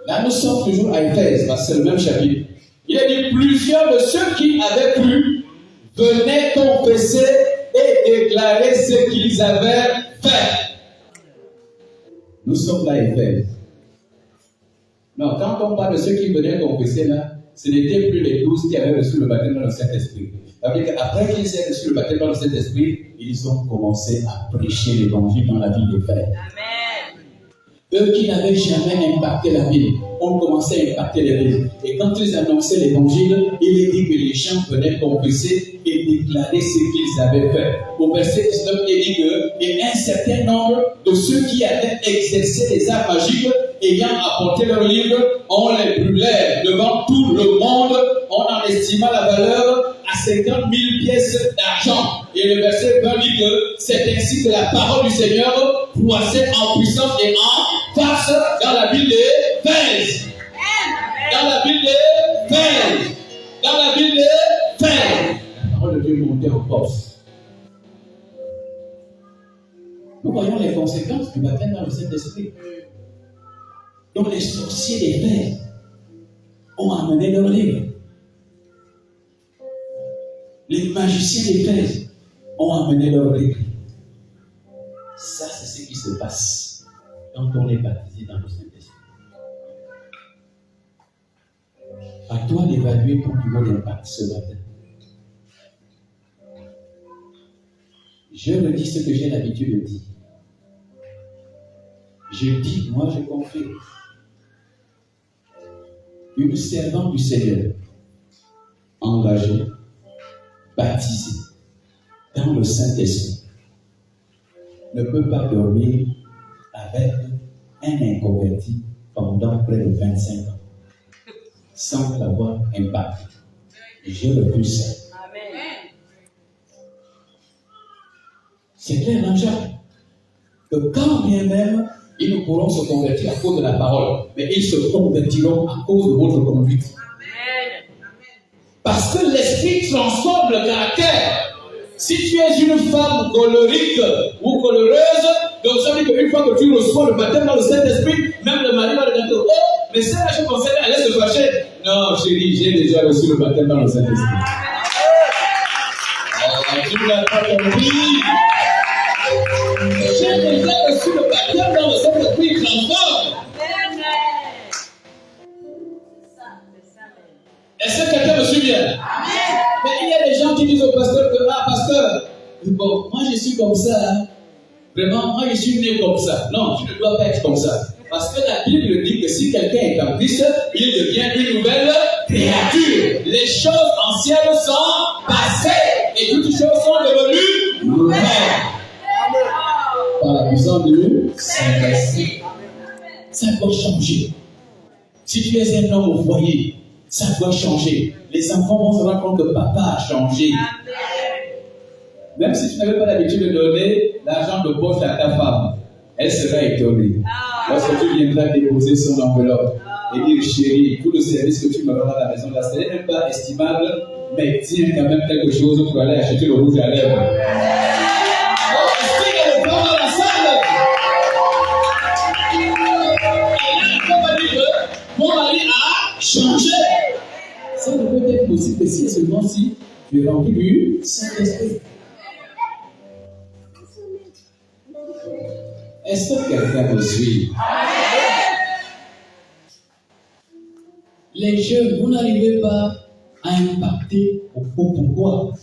Là, nous sommes toujours à Éphèse, parce que c'est le même chapitre. Il a dit, plusieurs de ceux qui avaient cru venaient confesser et déclarer ce qu'ils avaient fait. Nous sommes là à Éphèse. Non, quand on parle de ceux qui venaient confesser là, ce n'était plus les 12 qui avaient reçu le baptême dans le Saint-Esprit. C'est-à-dire qu'après qu'ils aient reçu le baptême dans le Saint-Esprit, ils ont commencé à prêcher l'évangile dans la vie d'Éphèse. Amen. Eux qui n'avaient jamais impacté la ville, ont commencé à impacter les villes. Et quand ils annonçaient l'évangile, il est dit que les gens venaient confesser et déclarer ce qu'ils avaient fait. Au verset 19, il dit que un certain nombre de ceux qui avaient exercé les arts magiques, ayant apporté leur livre, on les brûlait devant tout le monde, on en estima la valeur à 50 000 pièces d'argent. Et le verset 20 dit que c'est ainsi que la parole du Seigneur croissait en puissance et en force dans la ville d'Éphèse. Dans la ville d'Éphèse. Dans la ville d'Éphèse. La parole de Dieu montait en force. Nous voyons les conséquences du baptême dans le Saint-Esprit. Donc les sorciers d'Éphèse ont amené leur livre. Les magiciens d'Éphèse ont amené leur livre. Ça, c'est ce qui se passe quand on est baptisé dans le Saint-Esprit. À toi d'évaluer ton niveau d'impact ce matin. Je redis ce que j'ai l'habitude de dire. Je dis, moi je confirme. Une servante du Seigneur, engagée, baptisée dans le Saint-Esprit, ne peut pas dormir avec un inconverti pendant près de 25 ans sans l'avoir impacté. Je refuse ça. Amen. C'est clair dans Jacques. Que quand bien même, ils ne pourront se convertir à cause de la parole, mais ils se convertiront à cause de votre conduite. Parce que l'esprit transforme le caractère. Si tu es une femme colérique ou coléreuse, donc ça veut dire qu'une fois que tu reçois le baptême dans le Saint-Esprit, même le mari va regarder, oh, mais ça, je conseille, elle laisse se fâcher. Non, chérie, j'ai déjà reçu le baptême dans le Saint-Esprit. Tu ne l'as pas compris. J'ai déjà reçu le baptême dans le Saint-Esprit, transforme. Est-ce que quelqu'un me suit bien? Mais il y a des gens qui disent au pasteur que, ah, pasteur, bon, moi je suis comme ça. Hein. Vraiment, moi je suis né comme ça. Non, tu ne dois pas être comme ça. Parce que la Bible dit que si quelqu'un est en Christ, il devient une nouvelle créature. Les choses anciennes sont passées et toutes les choses sont devenues nouvelles. Par la puissance du Saint-Esprit. Ça doit changer. Si tu es un homme au foyer, ça doit changer. Les enfants vont se rendre compte que papa a changé. Même si tu n'avais pas l'habitude de donner l'argent de poche à ta femme, elle sera étonnée. Lorsque tu viendras déposer son enveloppe et dire, chérie, tout le service que tu me rends à la maison, là, ce n'est même pas estimable, mais tiens quand même quelque chose pour aller acheter le rouge à lèvres. Mon mari a changé. Ça ne peut être possible que si seulement si tu es rempli du Saint-Esprit. Est-ce que quelqu'un me suit? Les jeunes, vous n'arrivez pas à impacter au fond. Pourquoi?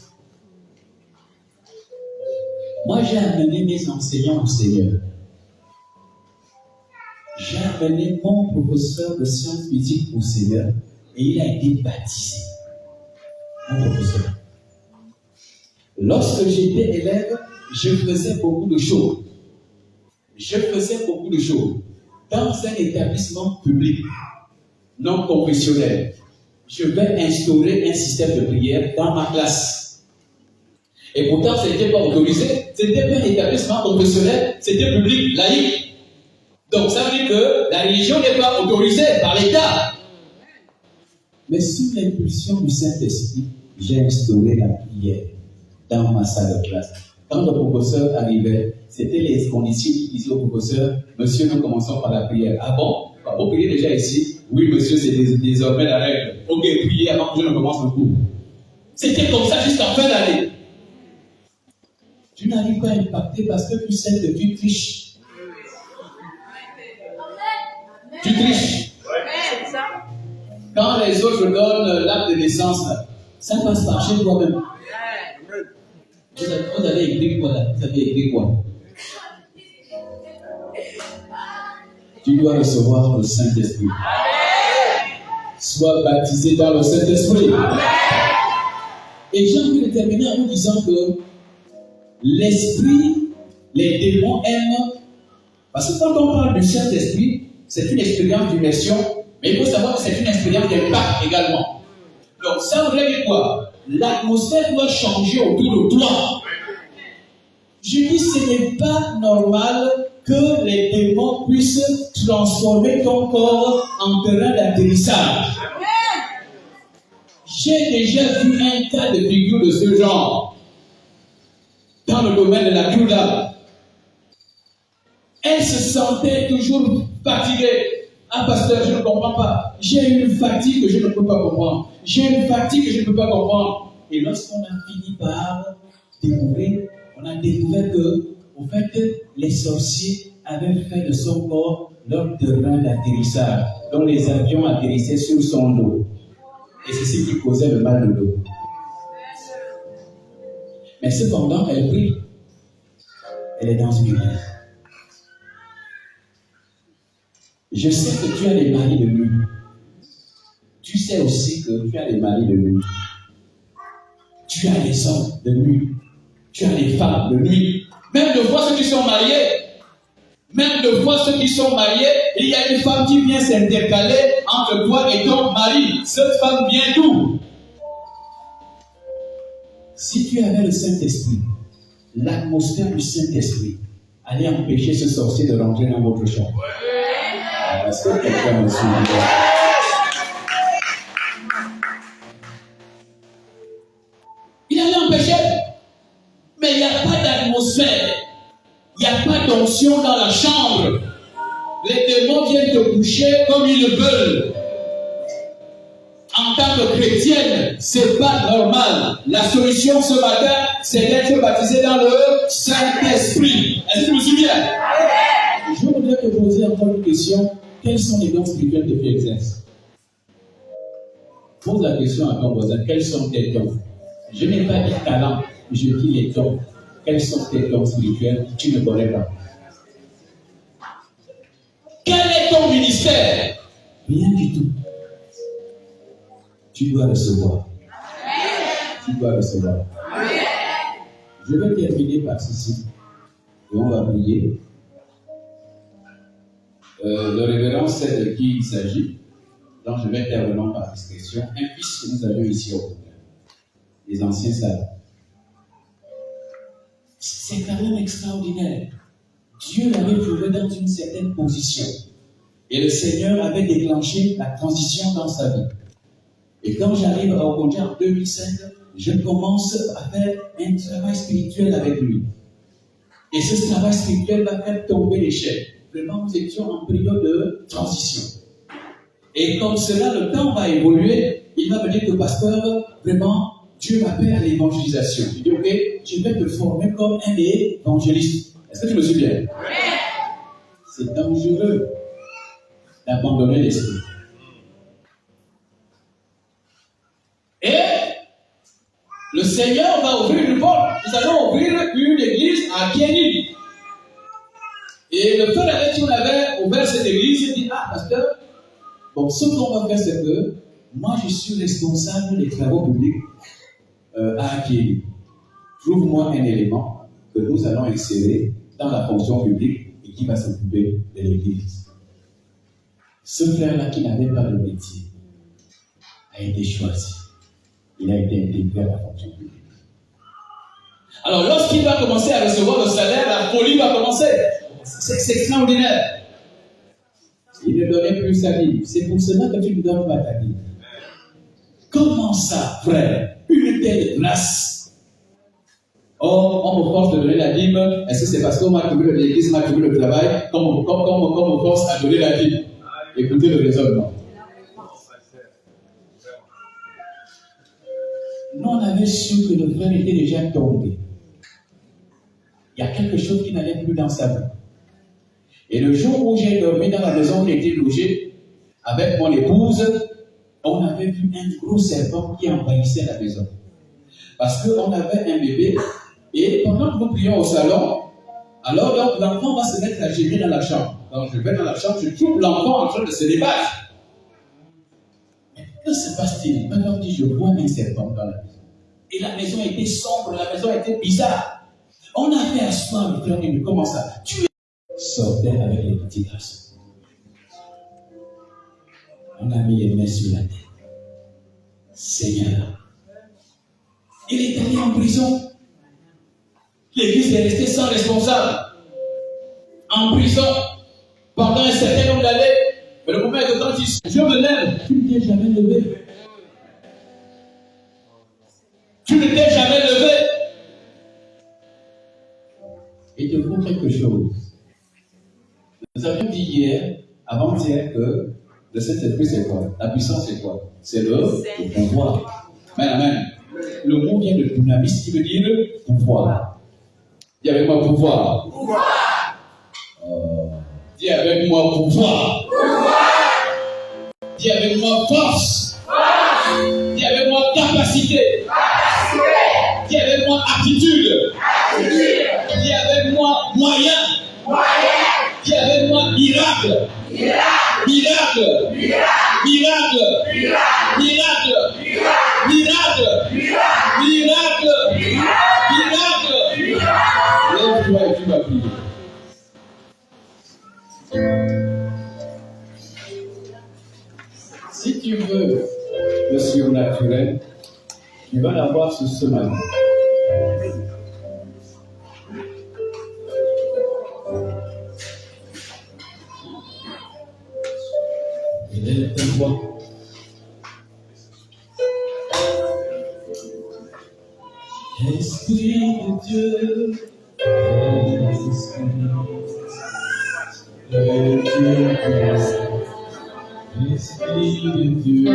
Moi, j'ai amené mes enseignants au Seigneur. J'ai amené mon professeur de sciences physiques au Seigneur et il a été baptisé. Mon professeur. Lorsque j'étais élève, je faisais beaucoup de choses. Dans un établissement public, non confessionnel, je vais instaurer un système de prière dans ma classe. Et pourtant, ce n'était pas autorisé. Ce n'était pas un établissement confessionnel, c'était public, laïque. Donc ça veut dire que la religion n'est pas autorisée par l'État. Mais sous l'impulsion du Saint-Esprit, j'ai instauré la prière dans ma salle de classe. Quand le professeur arrivait, c'était les conditions qui disaient au professeur, monsieur, nous commençons par la prière. Ah bon? Vous priez déjà ici? Oui, monsieur, c'est désormais la règle. Ok, priez avant que je ne commence le cours. C'était comme ça jusqu'en fin d'année. Tu n'arrives pas à impacter parce que tu sais que tu triches. Tu triches. Quand les autres donnent l'acte de naissance, ça passe par chez toi-même. Vous avez écrit quoi là? Vous avez écrit quoi? Tu dois recevoir le Saint-Esprit. Sois baptisé dans le Saint-Esprit. Et j'ai envie de terminer en vous disant que l'Esprit, les démons aiment. Parce que quand on parle du Saint-Esprit, c'est une expérience d'immersion, mais il faut savoir que c'est une expérience d'impact également. Donc ça voudrait dire quoi? L'atmosphère doit changer autour de toi. Je dis, ce n'est pas normal que les démons puissent transformer ton corps en terrain d'atterrissage. J'ai déjà vu un cas de figure de ce genre dans le domaine de la Touda. Elle se sentait toujours fatiguée. Ah, pasteur, je ne comprends pas. J'ai une fatigue que je ne peux pas comprendre. J'ai une fatigue que je ne peux pas comprendre. Et lorsqu'on a fini par découvrir, on a découvert que, au fait, les sorciers avaient fait de son corps leur terrain d'atterrissage, dont les avions atterrissaient sur son dos. Et c'est ce qui causait le mal de dos. Mais cependant, elle prie. Elle est dans une église. Je sais que tu as des maris de nuit. Tu sais aussi que tu as des maris de nuit. Tu as des hommes de nuit. Tu as des femmes de nuit. Même de fois ceux qui sont mariés. Il y a une femme qui vient s'intercaler entre toi et ton mari. Cette femme vient d'où? Si tu avais le Saint-Esprit, l'atmosphère du Saint-Esprit allait empêcher ce sorcier de rentrer dans votre chambre. Est-ce que quelqu'un me suit? Il allait empêcher. Mais il n'y a pas d'atmosphère. Il n'y a pas d'onction dans la chambre. Les démons viennent te coucher comme ils le veulent. En tant que chrétienne, c'est pas normal. La solution ce matin, c'est d'être baptisé dans le Saint-Esprit. Est-ce que vous suivez bien? Je voudrais te poser encore une question. Quels sont les dons spirituels que tu exerces? Pose la question à ton voisin. Quels sont tes dons? Je n'ai pas dit talent, je dis les dons. Quels sont tes dons spirituels? Tu ne connais pas. Quel est ton ministère? Rien du tout. Tu dois recevoir. Tu dois recevoir. Je vais terminer par ceci. Et on va prier. Le révérend sait de qui il s'agit. Donc je vais intervenir par discrétion. Un fils que nous avions ici au Congrès. Les anciens savent. C'est quand même extraordinaire. Dieu l'avait trouvé dans une certaine position. Et le Seigneur avait déclenché la transition dans sa vie. Et quand j'arrive au Congrès en 2005, je commence à faire un travail spirituel avec lui. Et ce travail spirituel va faire tomber les chaînes. Vraiment, nous étions en période de transition. Et comme cela, le temps va évoluer, il va me dire que pasteur, vraiment, Dieu m'appelle à l'évangélisation. Il dit, ok, je vais te former comme un évangéliste. Est-ce que tu me suis bien? C'est dangereux d'abandonner l'esprit. Et le Seigneur va ouvrir une porte. Nous allons ouvrir une église à Kenny. Et le frère avec qui on avait ouvert cette église, il dit, ah, pasteur, bon, ce qu'on va faire, c'est que moi, je suis responsable des travaux publics à Kenny. Trouve-moi un élément que nous allons insérer dans la fonction publique et qui va s'occuper de l'église. Ce frère-là qui n'avait pas de métier a été choisi. Il a été intégré à la fonction publique. Alors, lorsqu'il va commencer à recevoir le salaire, la folie va commencer. C'est extraordinaire. Il ne donnait plus sa vie. C'est pour cela que tu ne donnes pas ta vie. Comment ça, frère? Une telle grâce. Oh, on me force de donner la dîme. Est-ce que c'est parce qu'on m'a trouvé l'église, m'a trouvé le travail, comme on me force à donner la dîme? Écoutez le raisonnement. Nous, on avait su que le frère était déjà tombé. Il y a quelque chose qui n'allait plus dans sa vie. Et le jour où j'ai dormi dans la maison où j'étais logé, avec mon épouse, on avait vu un gros serpent qui envahissait la maison. Parce qu'on avait un bébé, et pendant que nous prions au salon, alors donc, l'enfant va se mettre à gémir dans la chambre. Donc je vais dans la chambre, je trouve l'enfant en train de se débattre. Mais que se passe-t-il? Maintenant, je vois un serpent dans la maison. Et la maison était sombre, la maison était bizarre. On a fait asseoir le frère, il me commence à tuer. Sortait avec les petits garçons. On a mis les mains sur la tête. Seigneur, il est allé en prison. L'église est restée sans responsable. En prison, pendant un certain nombre d'années. Mais le moment que quand je me lève, tu ne t'es jamais levé. Tu ne t'es jamais levé. Il te faut quelque chose. Nous avions dit hier, avant-hier, que le Saint-Esprit, c'est quoi? La puissance, c'est quoi? C'est le pouvoir. Amen, amen. Le mot vient de dunamis, qui veut dire pouvoir. Dis avec moi pouvoir. Pouvoir. Dis avec moi pouvoir. Pouvoir. Dis avec moi force. Force. Dis avec moi capacité. Capacité. Dis avec moi aptitude. Aptitude. Dis avec moi moyen. Moyen. Dis avec moi miracle. Miracle. Miracle. Miracle. Miracle. Miracle. Miracle. Miracle. Miracle. Lève-toi et tu vas prier. Si tu veux le surnaturel, tu vas l'avoir ce matin. Élève ta voix. Esprit de Dieu, Esprit de Dieu, Esprit de Dieu.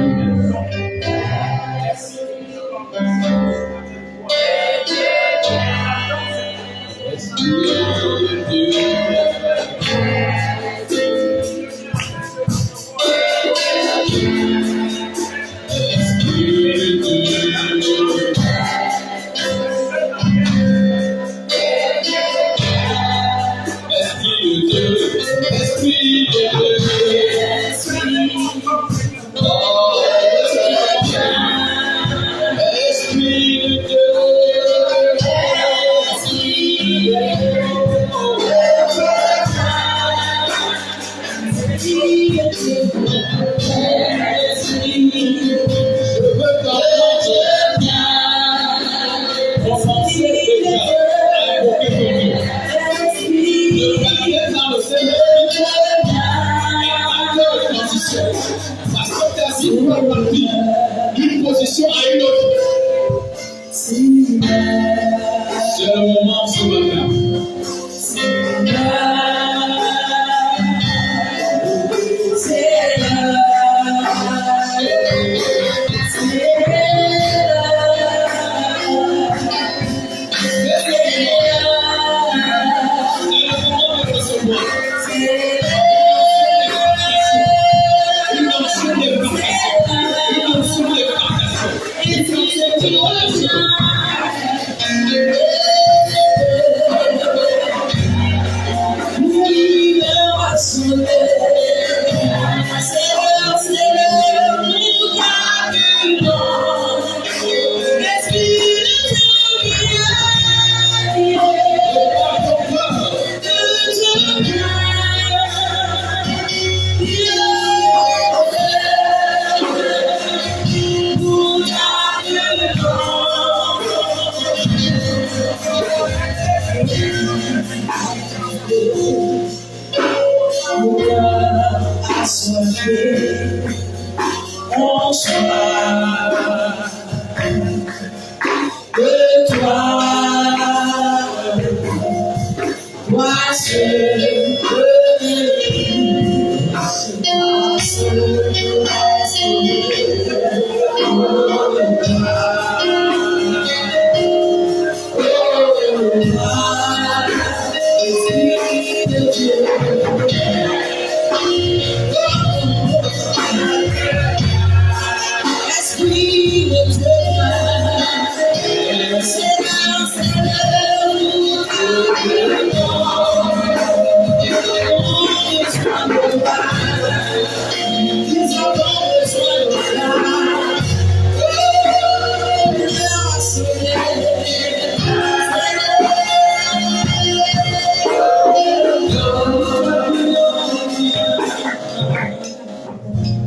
D'une position à une autre. C'est le moment ce matin.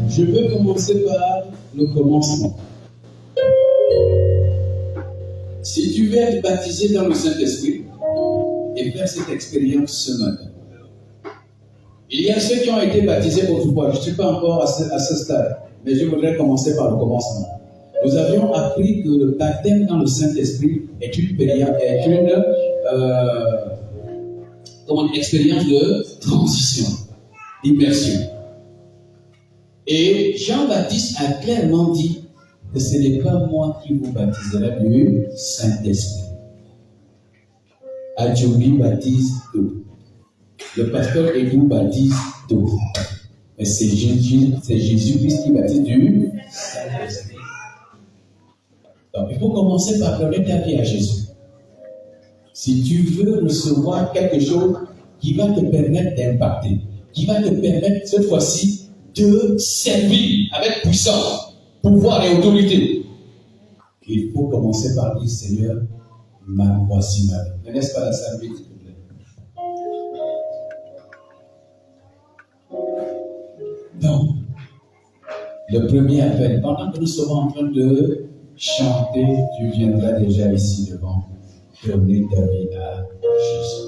Je veux commencer par le commencement. Si tu veux être baptisé dans le Saint-Esprit et faire cette expérience ce matin, il y a ceux qui ont été baptisés autrefois. Je ne suis pas encore à ce stade, mais je voudrais commencer par le commencement. Nous avions appris que le baptême dans le Saint-Esprit est une expérience de transition, d'immersion. Et Jean-Baptiste a clairement dit que ce n'est pas moi qui vous baptiserai du Saint-Esprit. Adjoumi baptise tout. Le pasteur Edou baptise tout. Mais c'est Jésus-Christ qui baptise du Saint-Esprit. Donc il faut commencer par donner ta vie à Jésus. Si tu veux recevoir quelque chose qui va te permettre d'impacter, qui va te permettre cette fois-ci de servir avec puissance, pouvoir et autorité, il faut commencer par dire, Seigneur, voici ma vie. Ne laisse pas la salle vide, s'il te plaît. Donc, le premier appel, pendant que nous sommes en train de chanter, tu viendras déjà ici devant, donner ta vie à Jésus.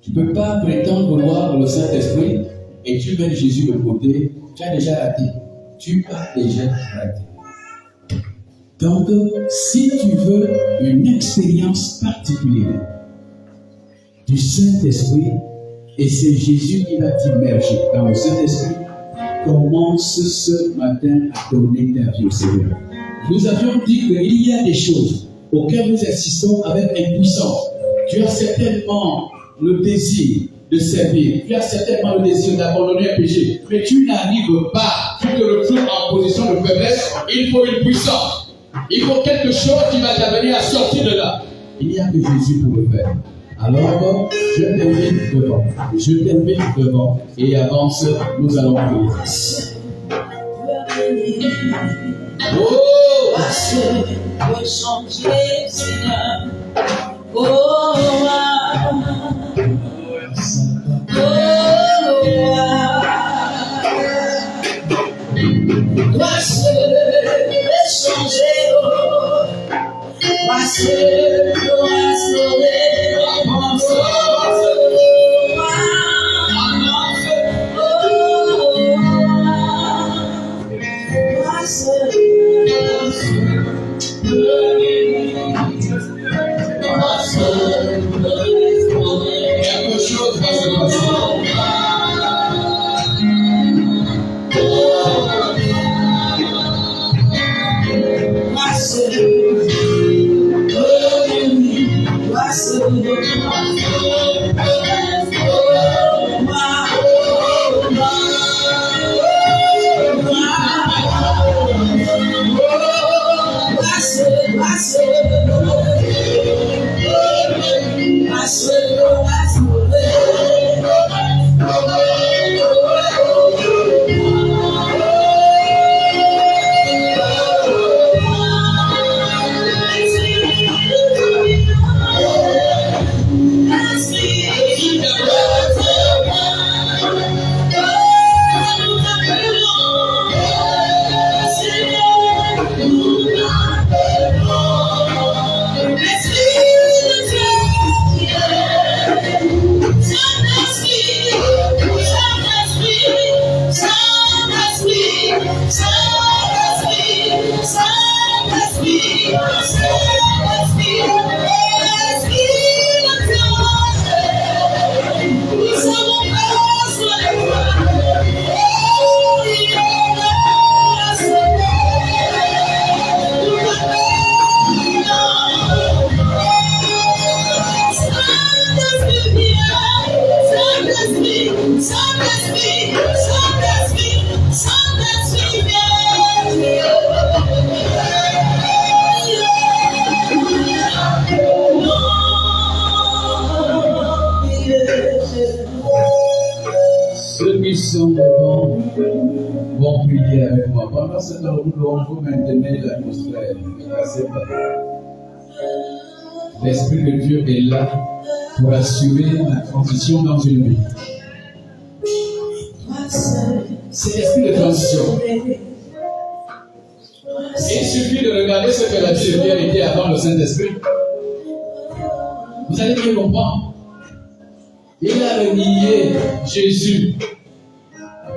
Tu ne peux pas prétendre vouloir le Saint-Esprit et tu mets Jésus de côté Tu as déjà raté. Tu as déjà raté. Donc, si tu veux une expérience particulière du Saint-Esprit, et c'est Jésus qui va t'immerger dans le Saint-Esprit, commence ce matin à donner ta vie au Seigneur. Nous avions dit qu'il y a des choses auxquelles nous assistons avec impuissance. Tu as certainement le désir de servir, tu as certainement le désir d'abandonner un péché, mais tu n'arrives pas, tu te retrouves en position de faiblesse. Il faut une puissance, il faut quelque chose qui va t'amener à sortir de là. Il n'y a que Jésus pour le faire. Alors, je t'invite devant, et avance, nous allons prier. Oh, pour changer, Seigneur. Oh, Quelque chose va se passer. Ceux qui sont devant vont prier avec moi. Pendant ce temps, nous devons maintenir l'atmosphère. Ne cassez pas. L'Esprit de Dieu est là pour assurer la transition dans une vie. C'est l'esprit de transition. Il suffit de regarder ce que la vie de Pierre était avant le Saint-Esprit. Vous allez bien comprendre. Il a renié Jésus.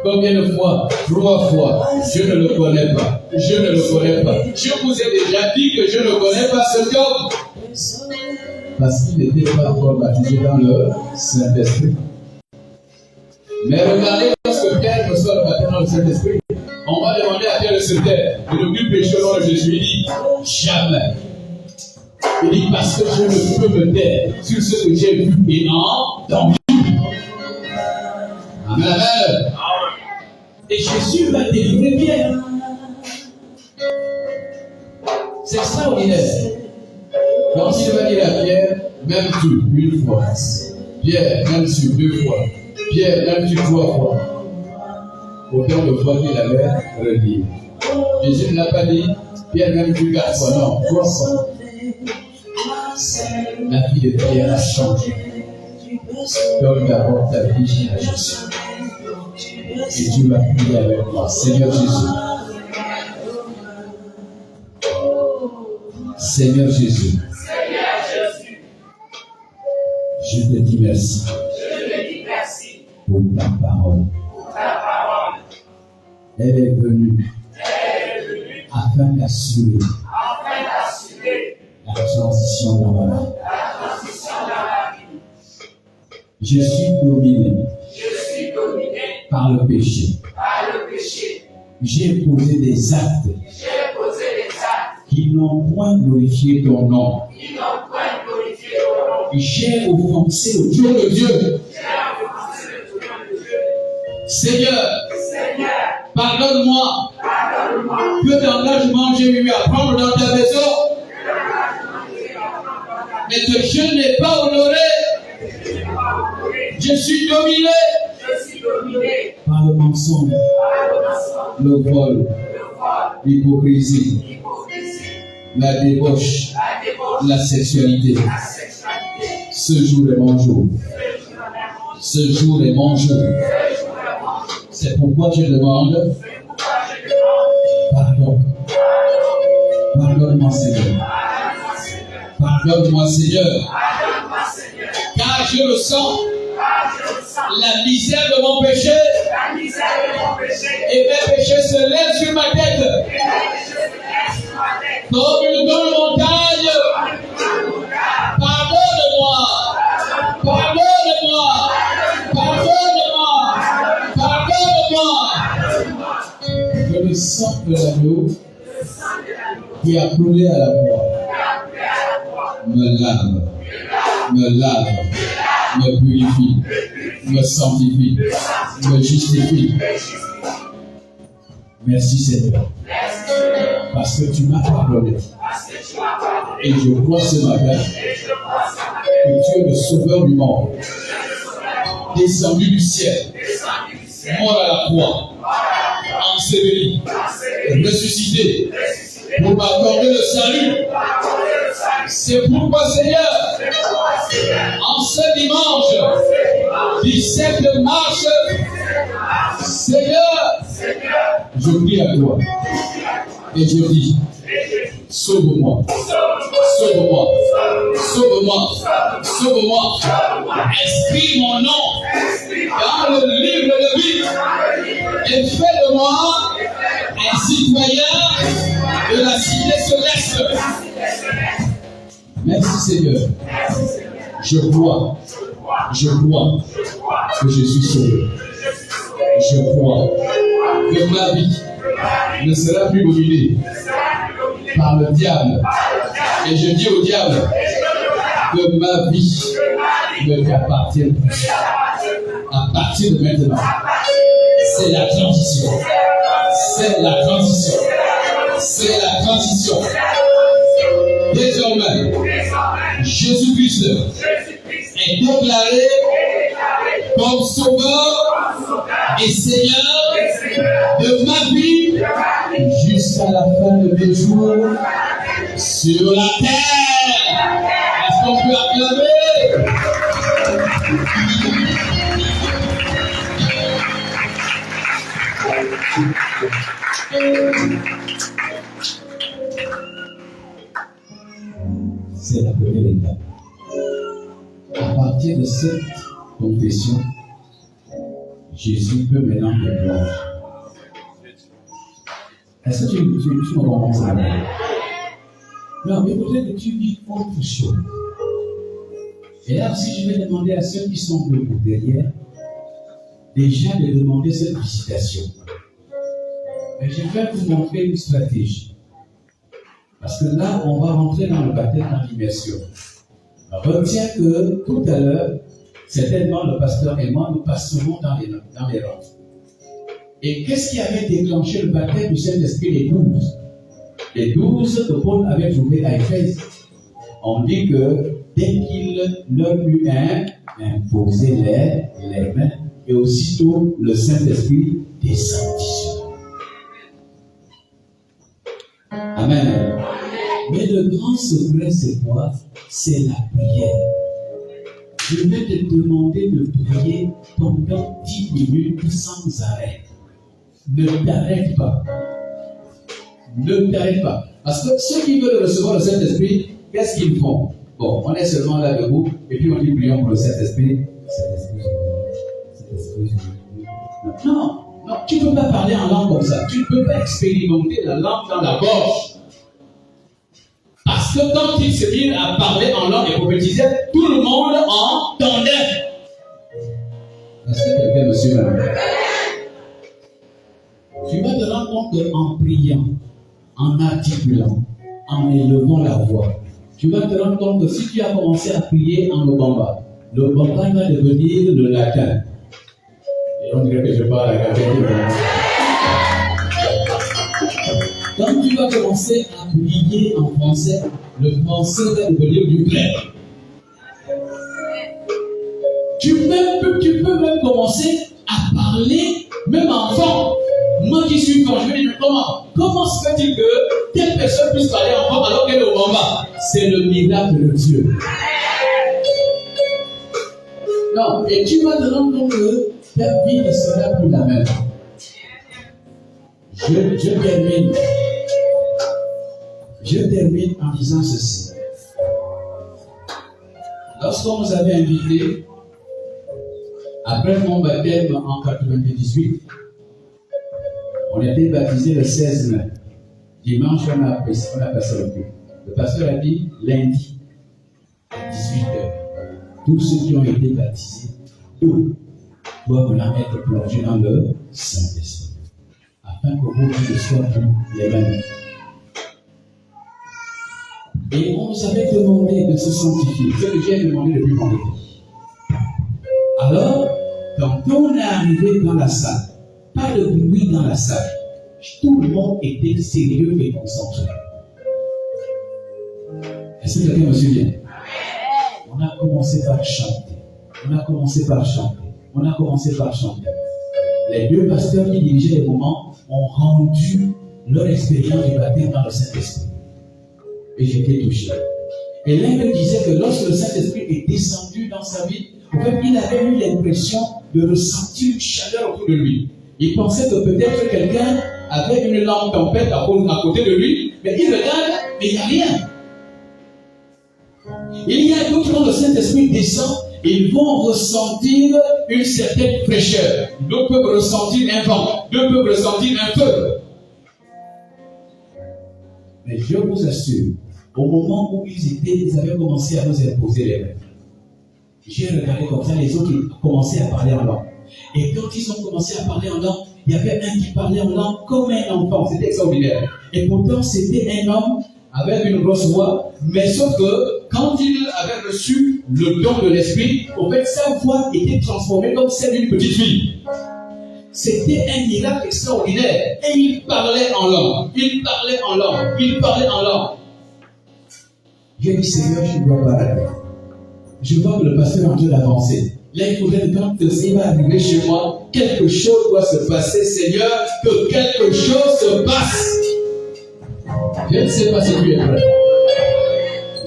Combien de fois? 3 fois. Je ne le connais pas. Je ne le connais pas. Je vous ai déjà dit que je ne connais pas cet homme. Parce qu'il n'était pas encore baptisé dans le Saint-Esprit. Mais regardez, lorsque Pierre reçoit le baptême dans le Saint-Esprit, on va demander à Pierre de se taire. Et le plus péché au nom de Jésus, il dit jamais. Il dit parce que je ne peux me taire sur ce que j'ai vu et entendu. Amen. Et Jésus va délivrer Pierre. C'est extraordinaire. Donc il va dire à Pierre, m'aimes-tu une fois? Pierre, m'aimes-tu 2 fois? Pierre, m'aimes-tu 3 fois? Autant de fois qu'il avait renié. Jésus ne l'a pas dit, Pierre, m'aimes-tu 4 fois? Non, 3 fois. La vie de Pierre a changé. Donne d'abord ta vie à Jésus. Et tu vas prier avec moi. Seigneur Jésus. Seigneur Jésus. Je te dis merci. Pour ta parole. Elle est venue afin d'assurer la transition dans ma vie. Je suis dominé par le péché. J'ai posé des actes qui n'ont point glorifié ton nom. J'ai offensé le trône de Dieu. Seigneur, pardonne-moi. Que d'engagement j'ai eu à prendre dans ta maison, mais que je n'ai pas honoré. Je suis dominé par le mensonge, le vol, l'hypocrisie, la débauche, la sexualité. Ce jour est mon jour. Ce jour est mon jour. C'est pourquoi je demande pardon. Pardonne-moi, Seigneur. Pardonne-moi, Seigneur. Car je ressens la misère de mon péché. Et mes péchés se lèvent sur ma tête. Comme une grande montagne. Pardonne-moi. Pardonne-moi. Pardonne-moi. Pardonne-moi. Je me sens de l'agneau qui a coulé à la croix. Me lave, me purifie, me sanctifie, me justifie. Merci Seigneur, parce que tu m'as pardonné. Et je crois ce matin que tu es le sauveur du monde, descendu du ciel, mort à la croix, enseveli, ressuscité, pour m'accorder le salut. C'est pourquoi, Seigneur, en ce dimanche 17 mars, Seigneur, je prie à toi et je dis, sauve-moi, sauve-moi, sauve-moi, sauve-moi, inscris mon nom dans le livre de vie et fais de moi un citoyen de la cité céleste. Merci Seigneur. Je crois que je suis sauvé. Je crois que ma vie ne sera plus dominée par le diable. Et je dis au diable que ma vie ne t'appartient plus. À partir de maintenant, c'est la transition. C'est la transition. C'est la transition. Désormais, Jésus-Christ est déclaré comme sauveur et Seigneur de ma vie jusqu'à la fin de mes jours sur la terre. Est-ce qu'on peut acclamer? C'est la première étape. À partir de cette confession, Jésus peut maintenant te plonger. Est-ce que tu me comprends ça? Non, mais peut-être que tu vis autre chose. Et là aussi, je vais demander à ceux qui sont debout derrière, déjà de demander cette visitation. Et je vais vous montrer une stratégie. Parce que là, on va rentrer dans le baptême en immersion. Retiens que tout à l'heure, certainement le pasteur et moi, nous passerons dans les rangs. Et qu'est-ce qui avait déclenché le baptême du Saint-Esprit? Les 12. Les 12 que Paul avait trouvés à Éphèse. On dit que dès qu'il leur eut imposé les mains, et aussitôt le Saint-Esprit descendit sur eux. Amen. Mais le grand secret, c'est quoi? C'est la prière. Je vais te demander de prier pendant 10 minutes sans arrêt. Ne t'arrête pas. Ne t'arrête pas. Parce que ceux qui veulent recevoir le Saint-Esprit, qu'est-ce qu'ils font? Bon, on est seulement là debout, et puis on dit prions pour le Saint-Esprit. Saint-Esprit, non, Non, tu ne peux pas parler en langue comme ça. Tu ne peux pas expérimenter la langue dans la gorge. Parce que quand il se mit à parler en langue et prophétisait, tout le monde entendait. Est-ce que quelqu'un me suit là? Tu vas te rendre compte qu'en priant, en articulant, en élevant la voix, tu vas te rendre compte que si tu as commencé à prier en Lobamba va devenir le latin. Et on dirait que je parle à quelqu'un. Quand tu vas commencer à prier en français, le français va devenir du grec. Tu peux même commencer à parler, même enfant. Moi qui suis quand je me dis, mais comment se fait-il que telle personne puisse parler enfant alors qu'elle est au Bamba? C'est le miracle de Dieu. Non, et tu vas te rendre compte que ta vie ne sera plus la même. Je termine en disant ceci. Lorsqu'on nous avait invités, après mon baptême en 98, on était baptisé le 16 mai. Dimanche, on a passé le culte. Le pasteur a dit lundi, à 18h. Tous ceux qui ont été baptisés, eux, doivent maintenant être plongés dans le Saint-Esprit, afin que vos vies ne soient plus les mêmes. Et on nous avait demandé de se sanctifier, ce que j'ai demandé depuis mon début. Alors, quand on est arrivé dans la salle, pas de bruit dans la salle, tout le monde était sérieux et concentré. Est-ce que quelqu'un me suit bien? On a commencé par chanter. Les deux pasteurs qui dirigeaient les moments ont rendu leur expérience du baptême dans le Saint-Esprit. Et j'étais touché. Et l'un me disait que lorsque le Saint-Esprit est descendu dans sa vie, il avait eu l'impression de ressentir une chaleur autour de lui. Il pensait que peut-être quelqu'un avait une lampe tempête à côté de lui, mais il regarde, mais il n'y a rien. Il y a d'autres quand le Saint-Esprit descend, ils vont ressentir une certaine fraîcheur. D'autres peuvent ressentir un vent, d'autres peuvent ressentir un feu. Mais je vous assure, au moment où ils avaient commencé à nous imposer les mains, j'ai regardé comme ça, les autres commençaient à parler en langue. Et quand ils ont commencé à parler en langue, il y avait un qui parlait en langue comme un enfant, c'était extraordinaire. Et pourtant, c'était un homme avec une grosse voix, mais sauf que quand il avait reçu le don de l'esprit, en fait, sa voix était transformée comme celle d'une petite fille. C'était un miracle extraordinaire. Et il parlait en langue. J'ai dit, Seigneur, je ne dois pas arrêter. Je vois que le pasteur est en train d'avancer. Là, il faudrait que quand il va arriver chez moi, quelque chose doit se passer, Seigneur, que quelque chose se passe. Je ne sais pas si tu es prêt.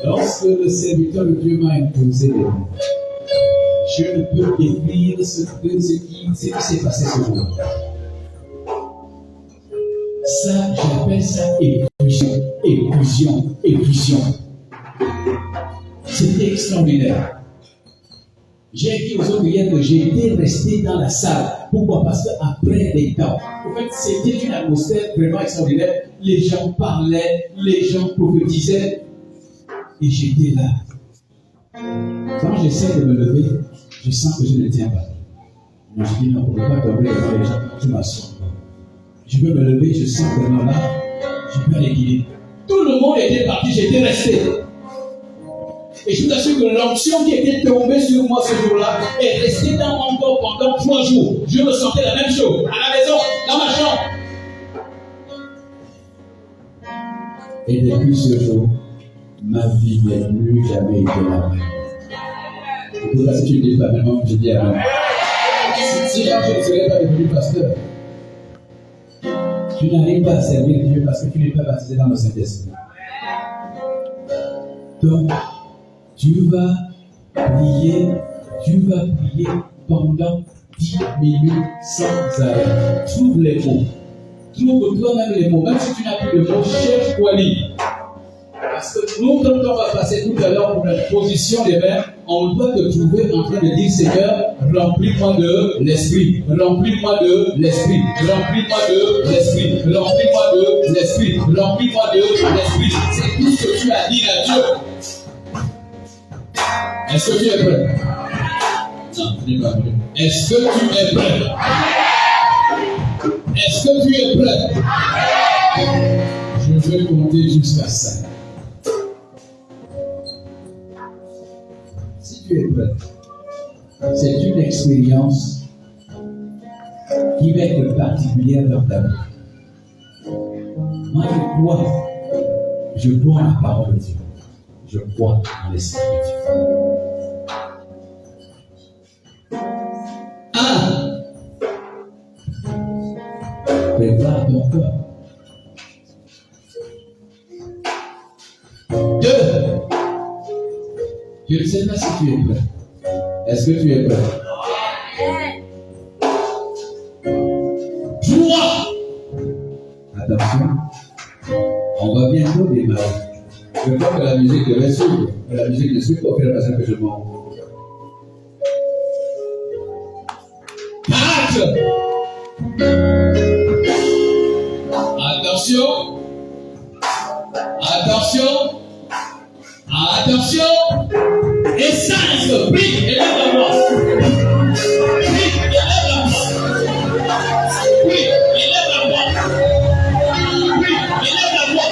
Lorsque le serviteur de Dieu m'a imposé les mains, je ne peux décrire ce qui s'est passé ce jour. Ça, j'appelle ça éfusion. C'était extraordinaire. J'ai dit aux autres hier que j'étais resté dans la salle. Pourquoi? Parce qu'après des temps, en fait, c'était une atmosphère vraiment extraordinaire. Les gens parlaient, les gens prophétisaient. Et j'étais là. Quand j'essaie de me lever, je sens que je ne tiens pas. Mais je dis non, on ne peut pas tomber devant les gens. Je m'assois. Je veux me lever, je sens vraiment là, je peux l'équilibre. Tout le monde était parti, j'étais resté. Et je vous assure que l'onction qui était tombée sur moi ce jour-là est restée dans mon corps pendant 3 jours. Je ressentais la même chose, à la maison, dans ma chambre. Et depuis ce jour, ma vie n'est plus jamais été la même. C'est pour ça que si tu ne dis pas vraiment, je dis amen. Sinon, je ne serais pas devenu pasteur. Tu n'arrives pas à servir Dieu parce que tu n'es pas baptisé dans le Saint-Esprit. Donc, tu vas prier pendant 10 minutes sans arrêt. Trouve les mots. Trouve toi-même les mots. Même si tu n'as plus de mots, cherche quoi lire. Parce que nous, quand on va passer tout à l'heure pour la position des mains, on doit te trouver en train de dire, Seigneur, remplis-moi de l'esprit, remplis-moi de l'esprit, remplis-moi de l'esprit, remplis-moi de l'esprit, remplis-moi de l'esprit. C'est tout ce que tu as dit à Dieu. Est-ce que tu es prêt? Non, je n'ai pas prêt. Est-ce que tu es prêt? Est-ce que tu es prêt? Je vais compter jusqu'à 5. Si tu es prêt, c'est une expérience qui va être particulière dans ta vie. Moi, je crois en la parole de Dieu. Je crois en l'Esprit de Dieu. Prépare ton cœur. 2. Je ne sais pas si tu es prêt. Est-ce que tu es prêt? 3. Attention. On va bientôt démarrer. Je crois que la musique devait suivre. Mais la musique ne suit pas au fur et à mesure que je monte. 4. Attention. Attention. Attention. Et 5. Prie, élève la voix. Prie, élève la voix. Prie, élève la voix. Prie, élève la voix.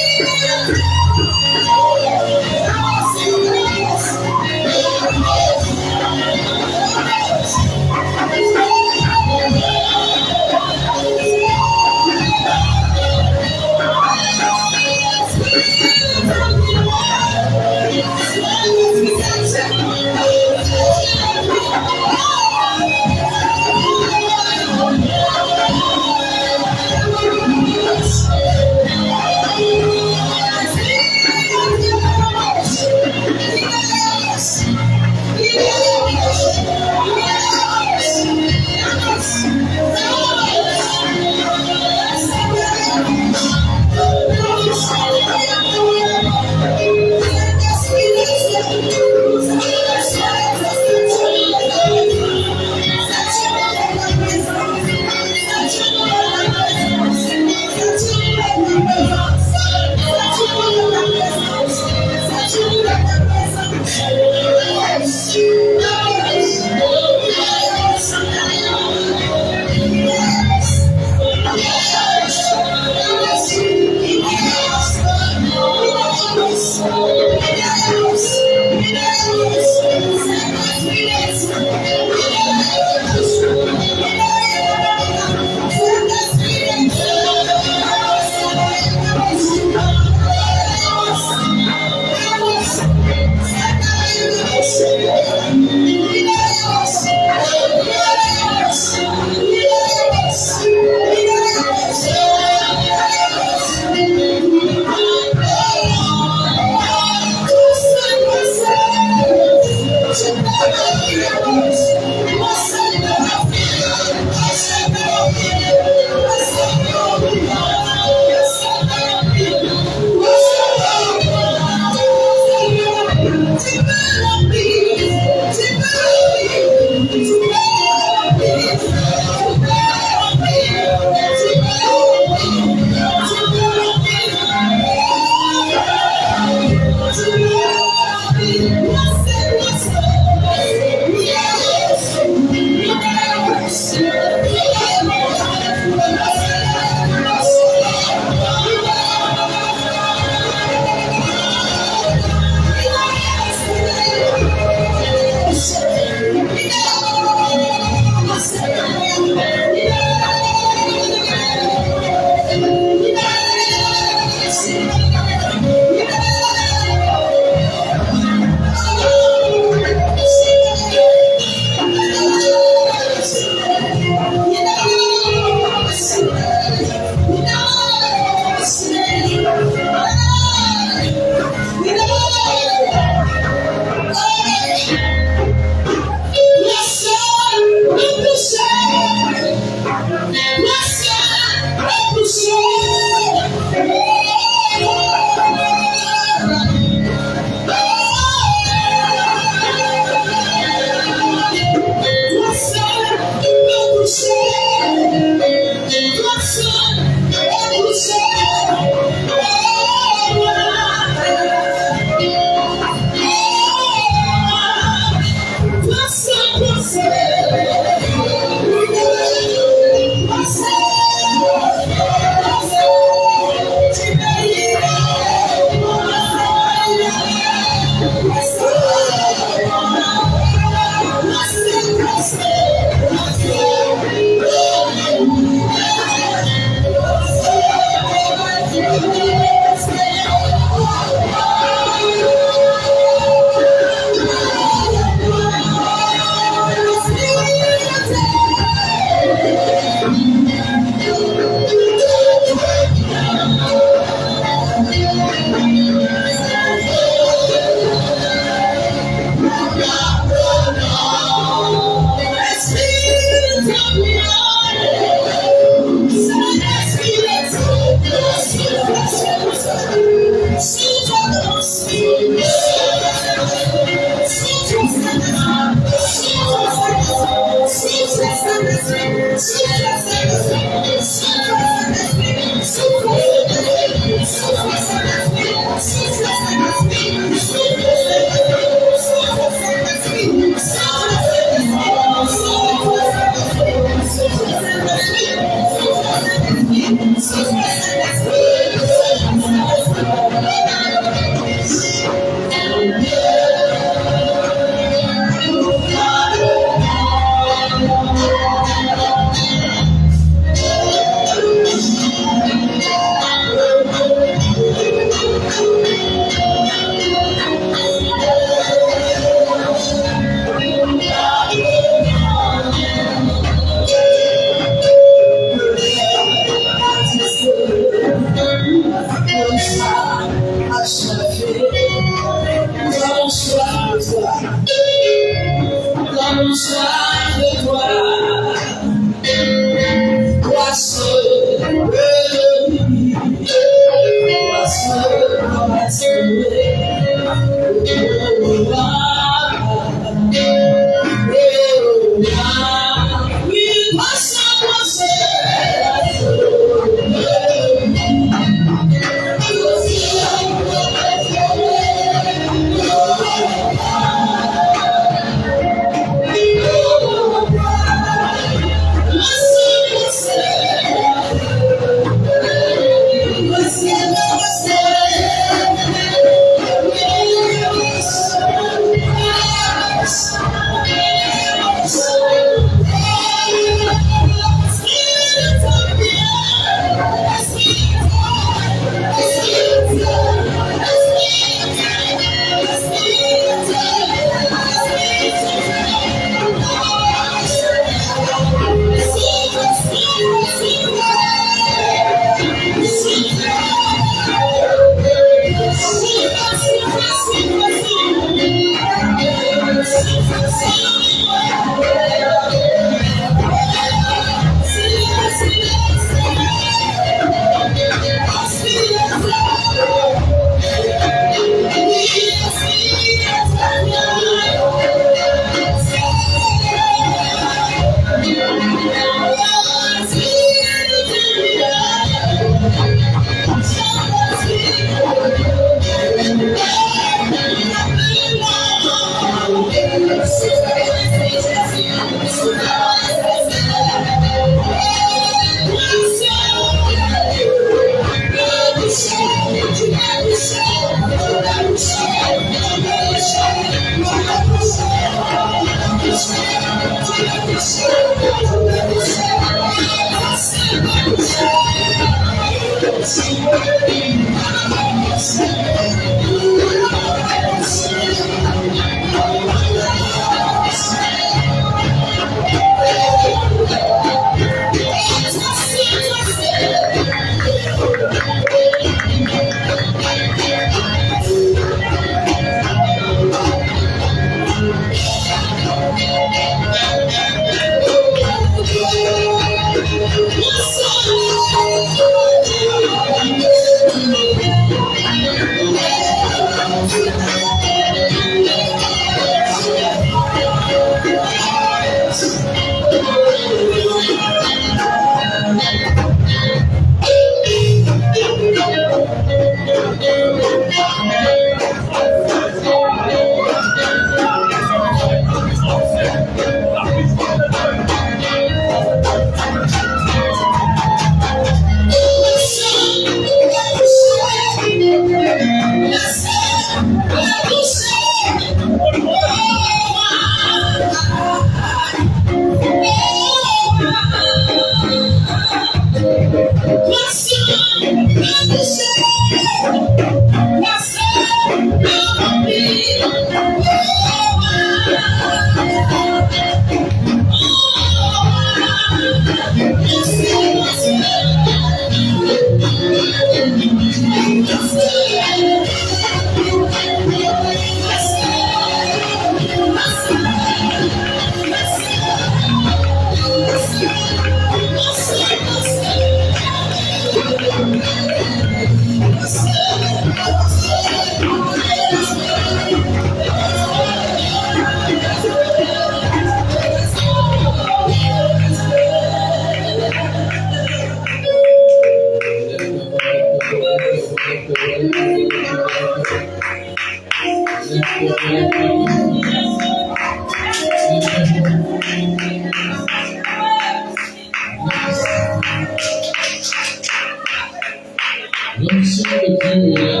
L'onction de Dieu est là.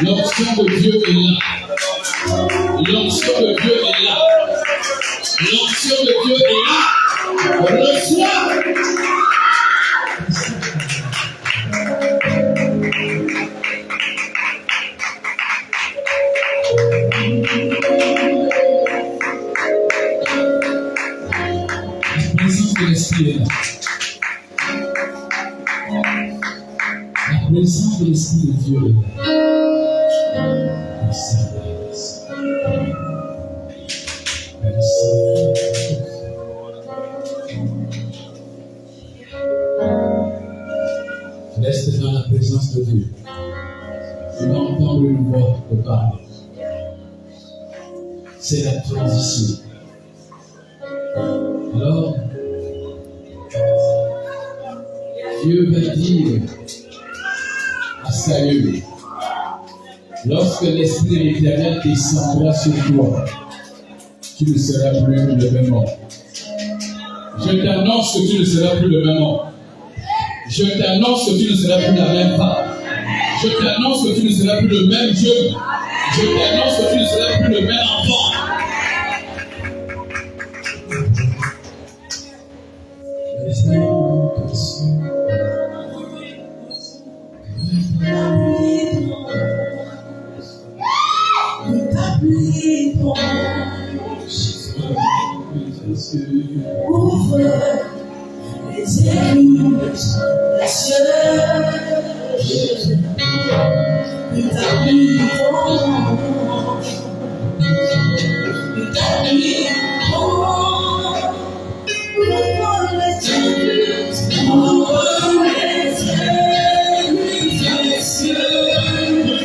L'onction de Dieu est là. L'onction de Dieu est là. L'onction de Dieu est là. Reçois. La présence de l'Esprit est là. La présence de l'Esprit de Dieu est là. Reste dans la présence de Dieu. Tu vas entendre une voix te parler. C'est la transition. Alors, Dieu va dire à Saül, lorsque l'Esprit de l'Éternel descendra sur toi, tu ne seras plus le même homme. Je t'annonce que tu ne seras plus le même homme. Je t'annonce que tu ne seras plus la même femme. Je t'annonce que tu ne seras plus le même jeune. Je t'annonce que tu ne seras plus le même enfant. Ouvre les églises, la sœur, nous t'habitons, ouvre les églises, ouvre les cieux, nous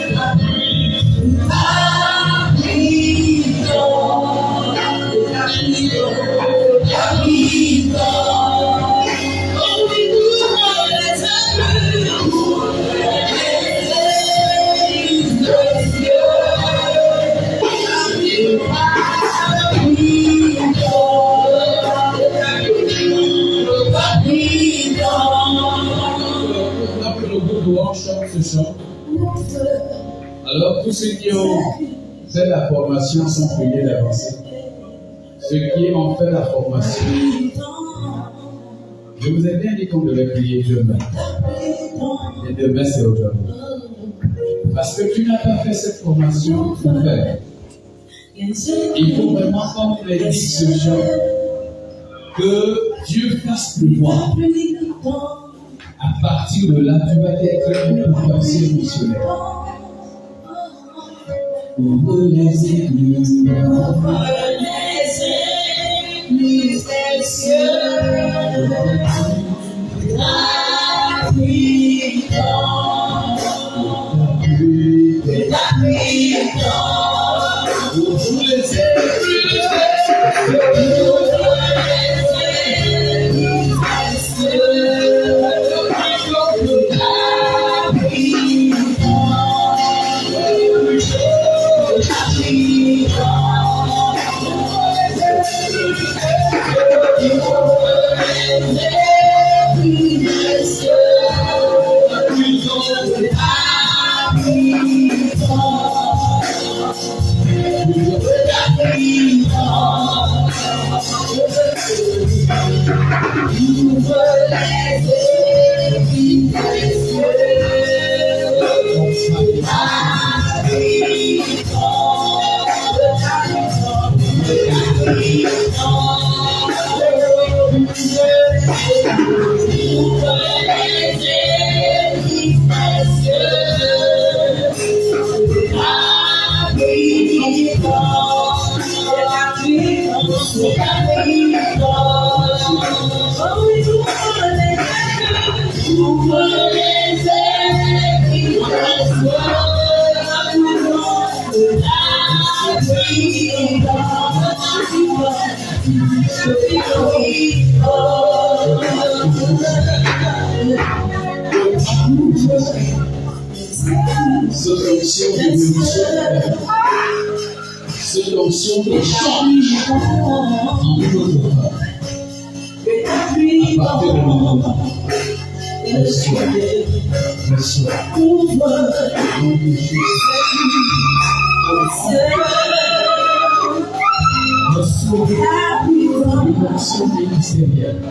Alors, tous ceux qui ont fait la formation sont priés d'avancer. Ce qui est en fait la formation. Je vous ai bien dit qu'on devait prier demain. Et demain, c'est aujourd'hui. Parce que tu n'as pas fait cette formation pour faire. Il faut vraiment, comme l'a dit ce Jean, que Dieu fasse pleuvoir. À partir de là, tu vas être une pensée émotionnelle. Pour les églises des cieux, la pluie tombe, la pluie tombe, pour tous les églises cette onction de change en notre part. À partir de maintenant, reçois, reçois. Au nom de Jésus. Reçois une onction ministérielle.